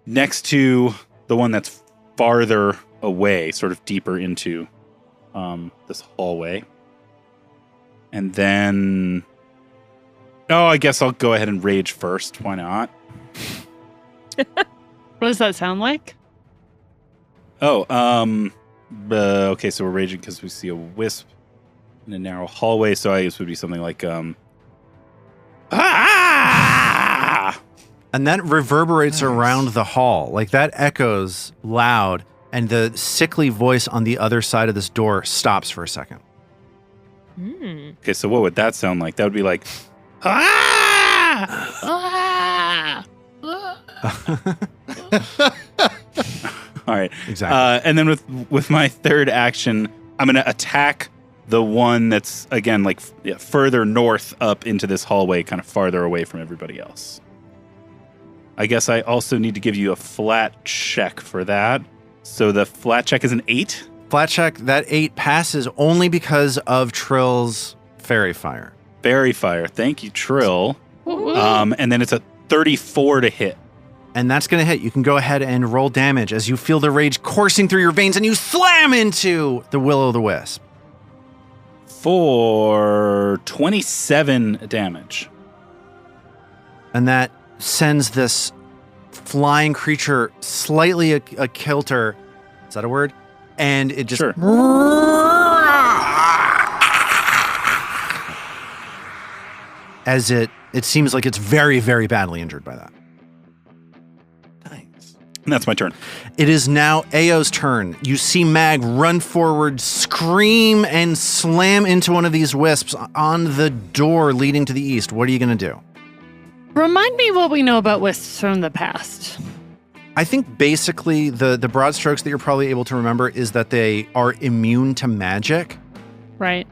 next to the one that's farther away, sort of deeper into this hallway. And then... Oh, I guess I'll go ahead and rage first. Why not? What does that sound like? Oh, okay, so we're raging because we see a wisp in a narrow hallway, so I guess it would be something like, ah! And that reverberates around the hall. Like that echoes loud, and the sickly voice on the other side of this door stops for a second. Okay, so what would that sound like? That would be like, ah! All right. Exactly. And then with my third action, I'm going to attack the one that's, again, like further north up into this hallway, kind of farther away from everybody else. I guess I also need to give you a flat check for that. So the flat check is an 8. Flat check, that 8 passes only because of Trill's Fairy Fire. Fairy Fire. Thank you, Trill. And then it's a 34 to hit. And that's going to hit. You can go ahead and roll damage as you feel the rage coursing through your veins and you slam into the Will-o'-the-Wisp. For 27 damage. And that sends this flying creature slightly a kilter. Is that a word? And it just... Sure. As it seems like it's very, very badly injured by that. Nice. And that's my turn. It is now Ao's turn. You see Mag run forward, scream, and slam into one of these wisps on the door leading to the east. What are you going to do? Remind me what we know about wisps from the past. I think basically the broad strokes that you're probably able to remember is that they are immune to magic Right.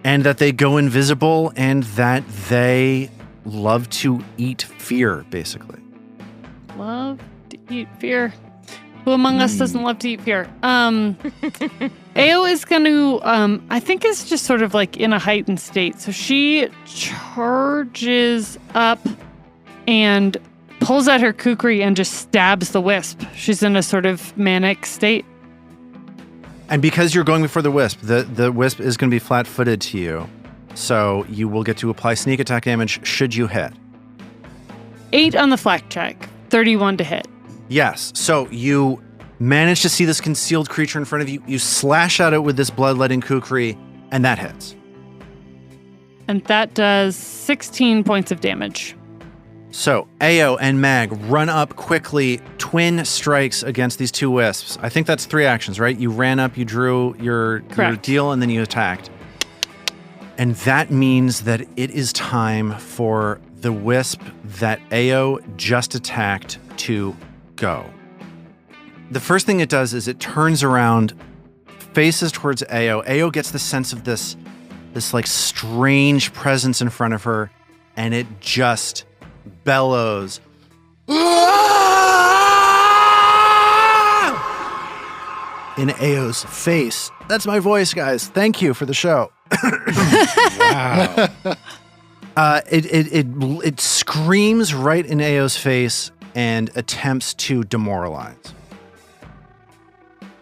and that they go invisible and that they love to eat fear, basically. Love to eat fear. Who among us doesn't love to eat fear? Ao is going to, I think is just sort of like in a heightened state. So she charges up and pulls out her kukri and just stabs the wisp. She's in a sort of manic state. And because you're going before the wisp, the wisp is going to be flat-footed to you. So you will get to apply sneak attack damage should you hit. 8 on the flak check, 31 to hit. Yes. So you manage to see this concealed creature in front of you. You slash at it with this bloodletting kukri, and that hits. And that does 16 points of damage. So Ao and Mag run up quickly, twin strikes against these two wisps. I think that's 3 actions, right? You ran up, you drew your deal, and then you attacked. And that means that it is time for the wisp that Ao just attacked to go. The first thing it does is it turns around, faces towards Ao. Ao gets the sense of this like strange presence in front of her, and it just bellows. In Ao's face. That's my voice, guys. Thank you for the show. Wow. It screams right in Ao's face and attempts to demoralize.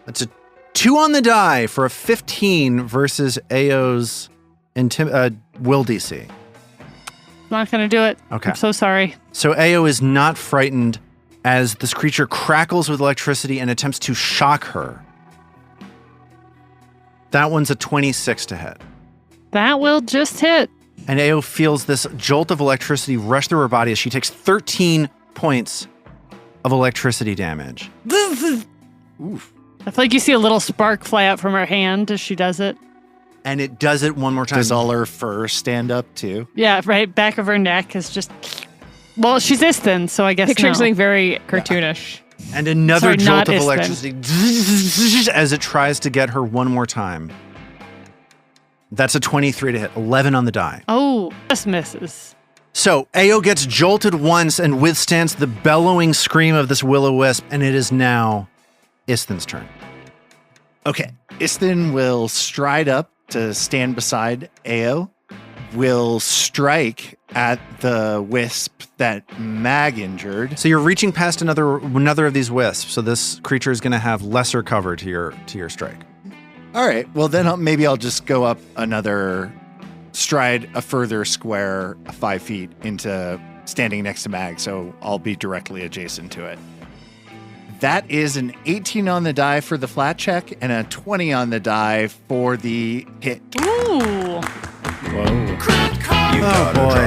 That's a 2 on the die for a 15 versus Ao's will DC. Not going to do it. Okay. I'm so sorry. So Ao is not frightened as this creature crackles with electricity and attempts to shock her. That one's a 26 to hit. That will just hit. And Ao feels this jolt of electricity rush through her body as she takes 13 points of electricity damage. Oof. I feel like you see a little spark fly out from her hand as she does it. And it does it one more time. Does all her fur stand up too? Yeah, right. Back of her neck is just. Well, she's Istin, so I guess Picturing no. something very cartoonish. And another Sorry, jolt not of Istin. electricity as it tries to get her one more time. That's a 23 to hit, 11 on the die. Oh, just misses. So Ao gets jolted once and withstands the bellowing scream of this will-o-wisp, and it is now Istin's turn. Okay. Istin will stride up to stand beside Ao, will strike at the wisp that Mag injured. So you're reaching past another of these wisps, so this creature is going to have lesser cover to your strike. All right. Well, then maybe I'll just go up another stride, a further square, 5 feet into standing next to Mag, so I'll be directly adjacent to it. That is an 18 on the die for the flat check and a 20 on the die for the hit. Ooh. Whoa. Oh boy.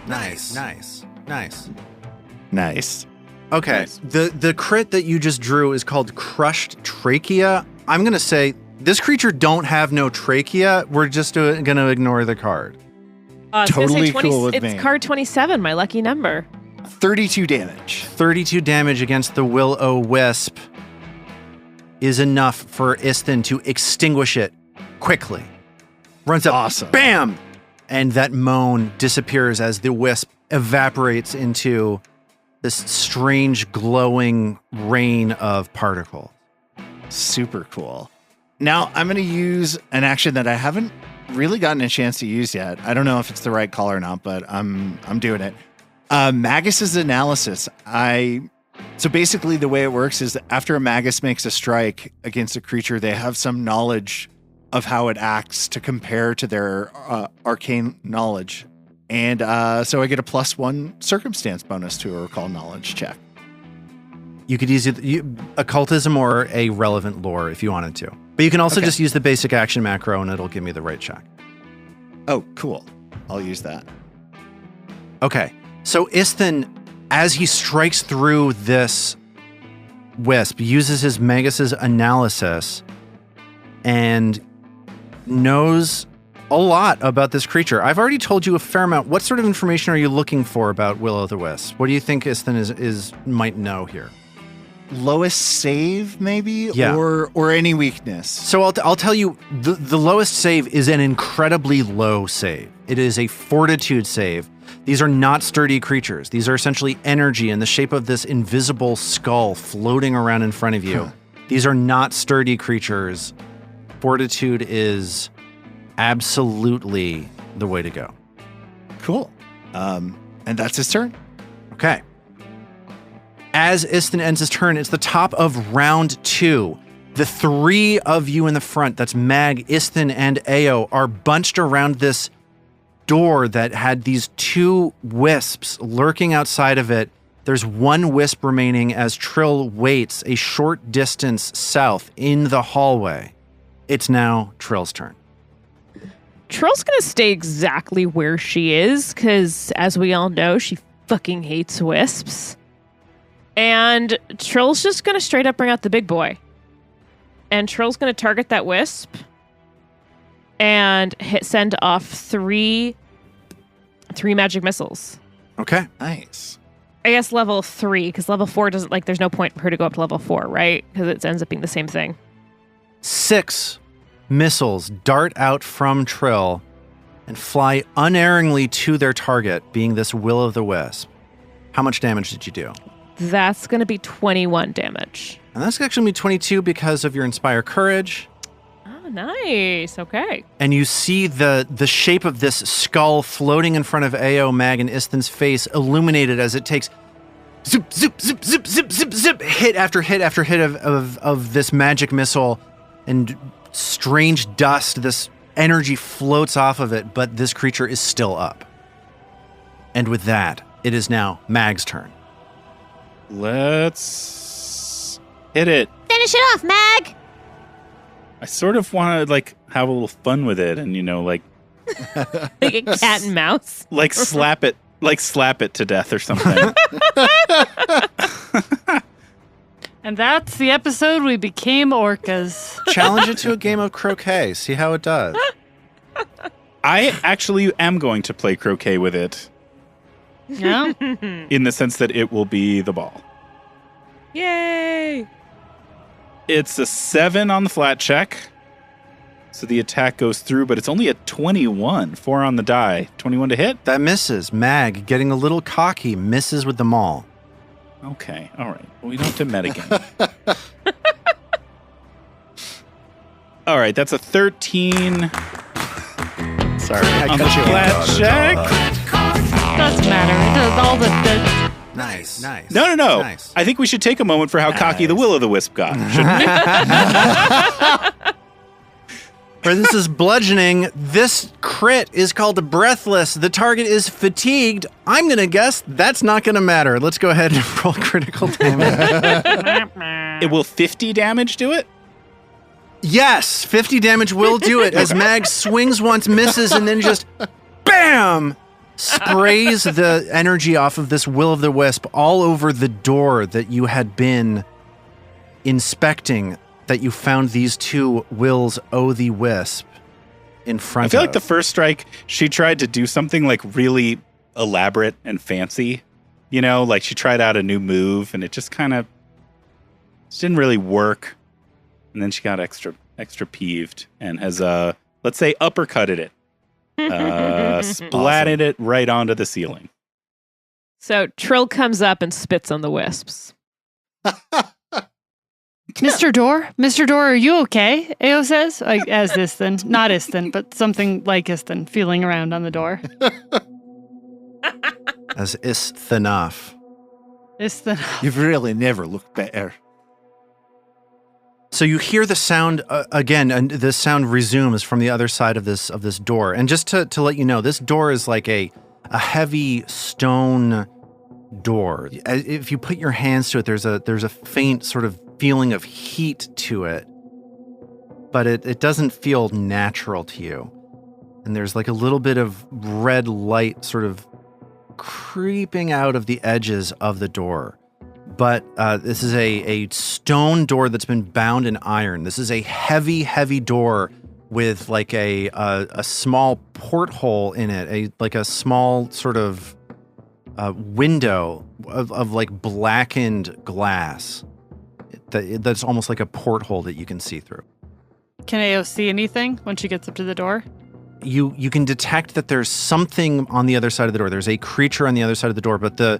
Nice. Nice. Okay. Nice. The crit that you just drew is called Crushed Trachea. I'm going to say this creature don't have no trachea. We're just going to ignore the card. I was gonna say Totally cool with it's me. card 27, my lucky number. 32 damage. 32 damage against the will-o-wisp is enough for Istin to extinguish it quickly. Runs up, Awesome. bam! And that moan disappears as the wisp evaporates into this strange glowing rain of particles. Super cool. Now I'm going to use an action that I haven't really gotten a chance to use yet. I don't know if it's the right call or not, but I'm doing it. Magus's analysis. So basically the way it works is that after a Magus makes a strike against a creature, they have some knowledge of how it acts to compare to their arcane knowledge. And so I get a +1 circumstance bonus to a recall knowledge check. You could use occultism or a relevant lore if you wanted to. But you can also Okay. just use the basic action macro and it'll give me the right check. Oh, cool. I'll use that. Okay. So Istin, as he strikes through this wisp, uses his Magus's analysis and knows a lot about this creature. I've already told you a fair amount. What sort of information are you looking for about Will-o'-the-Wisp? What do you think Istin is might know here? Lowest save, maybe? Yeah. Or any weakness. So I'll tell you, the lowest save is an incredibly low save. It is a fortitude save. These are not sturdy creatures. These are essentially energy in the shape of this invisible skull floating around in front of you. Huh. These are not sturdy creatures. Fortitude is absolutely the way to go. Cool. And that's his turn. Okay. As Istin ends his turn, it's the top of round 2. The 3 of you in the front, that's Mag, Istin, and Ao, are bunched around this door that had these 2 wisps lurking outside of it. There's 1 wisp remaining as Trill waits a short distance south in the hallway. It's now Trill's turn. Trill's gonna stay exactly where she is, because as we all know, she fucking hates wisps. And Trill's just gonna straight up bring out the big boy. And Trill's gonna target that wisp and send off 3 magic missiles. Okay. Nice. I guess level 3, because level 4 doesn't, like, there's no point for her to go up to level 4, right? Because it ends up being the same thing. 6 missiles dart out from Trill and fly unerringly to their target, being this will-o'-the-wisp. How much damage did you do? That's going to be 21 damage. And that's actually going to be 22 because of your Inspire Courage. Oh, nice. Okay. And you see the shape of this skull floating in front of Ao, Mag, and Istin's face, illuminated as it takes zip, zip, zip, zip, zip, zip, zip, hit after hit after hit of this magic missile, and strange dust, this energy floats off of it, but this creature is still up. And with that, it is now Mag's turn. Let's hit it. Finish it off, Mag. I sort of want to like have a little fun with it, and Like a cat and mouse. like slap it to death or something. And that's the episode we became orcas. Challenge it to a game of croquet. See how it does. I actually am going to play croquet with it, Yeah. in the sense that it will be the ball. Yay! It's a 7 on the flat check. So the attack goes through, but it's only a 21. 4 on the die. 21 to hit? That misses. Mag, getting a little cocky, misses with the maul. Okay, all right. Well, we don't have to metagame. All right, that's a 13 Sorry, I on the cut you flat off. check. Doesn't matter. It does all the Nice. No. Nice. I think we should take a moment for how cocky the will-o'-the-wisp got, shouldn't we? Where this is bludgeoning, this crit is called a breathless. The target is fatigued. I'm going to guess that's not going to matter. Let's go ahead and roll critical damage. It will 50 damage do it? Yes, 50 damage will do it as Mag swings once, misses, and then just BAM! Sprays the energy off of this will-o'-the-wisp all over the door that you had been inspecting, that you found these 2 will-o'-the-wisp in front of. I feel like the first strike, she tried to do something like really elaborate and fancy. You know, like she tried out a new move and it just kind of didn't really work. And then she got extra peeved and has, let's say, uppercutted it. Splatted it right onto the ceiling. So Trill comes up and spits on the wisps. Mr. Door, are you okay? Ao says, like, as Istin, not Istin, but something like Istin, feeling around on the door. As Isthanath. Istin. You've really never looked better. So you hear the sound again, and the sound resumes from the other side of this door. And just to let you know, this door is like a heavy stone door. If you put your hands to it, there's a faint sort of feeling of heat to it, but it doesn't feel natural to you. And there's like a little bit of red light sort of creeping out of the edges of the door. But this is a stone door that's been bound in iron. This is a heavy, heavy door with like a small porthole in it, like a small sort of window of like blackened glass. That's almost like a porthole that you can see through. Can Ao see anything when she gets up to the door? You can detect that there's something on the other side of the door. There's a creature on the other side of the door, but the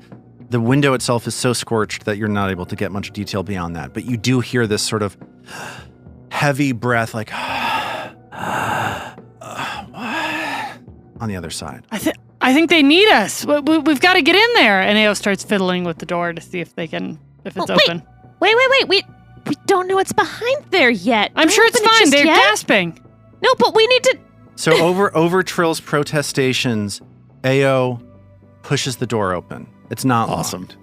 window itself is so scorched that you're not able to get much detail beyond that. But you do hear this sort of heavy breath, like on the other side. I think they need us. We've got to get in there. And Ao starts fiddling with the door to see if they can if it's Oh, wait. open. Wait. We don't know what's behind there yet. I'm Don't sure it's open it fine. just They're yet. gasping. No, but we need to. So over Trill's protestations, Ao pushes the door open. It's not Awesome. locked.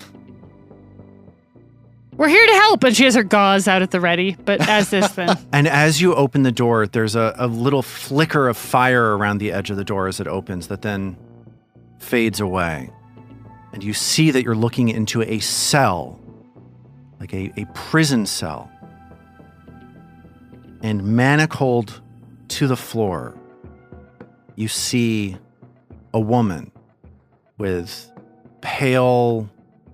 We're here to help. And she has her gauze out at the ready, but as this then. And as you open the door, there's a little flicker of fire around the edge of the door as it opens that then fades away. And you see that you're looking into a cell, like a prison cell. And manacled to the floor, you see a woman with pale,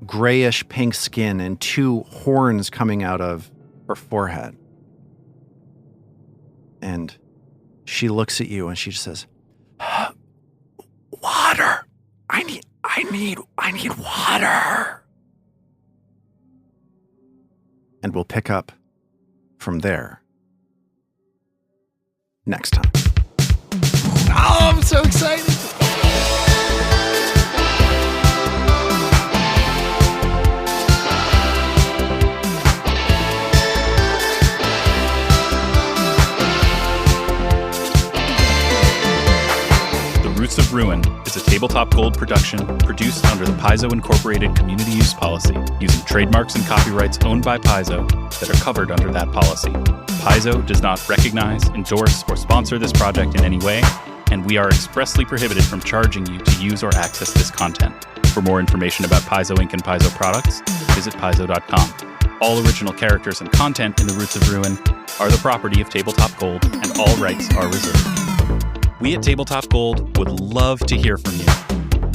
grayish pink skin and two horns coming out of her forehead. And she looks at you and she just says, "Water. I need water." And we'll pick up from there next time. Oh, I'm so excited. Roots of Ruin is a Tabletop Gold production produced under the Paizo Incorporated Community Use Policy, using trademarks and copyrights owned by Paizo that are covered under that policy. Paizo does not recognize, endorse, or sponsor this project in any way, and we are expressly prohibited from charging you to use or access this content. For more information about Paizo Inc. and Paizo products, visit paizo.com. All original characters and content in the Roots of Ruin are the property of Tabletop Gold, and all rights are reserved. We at Tabletop Gold would love to hear from you.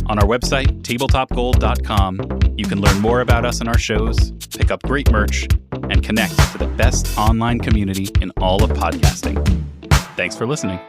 On our website, tabletopgold.com, you can learn more about us and our shows, pick up great merch, and connect to the best online community in all of podcasting. Thanks for listening.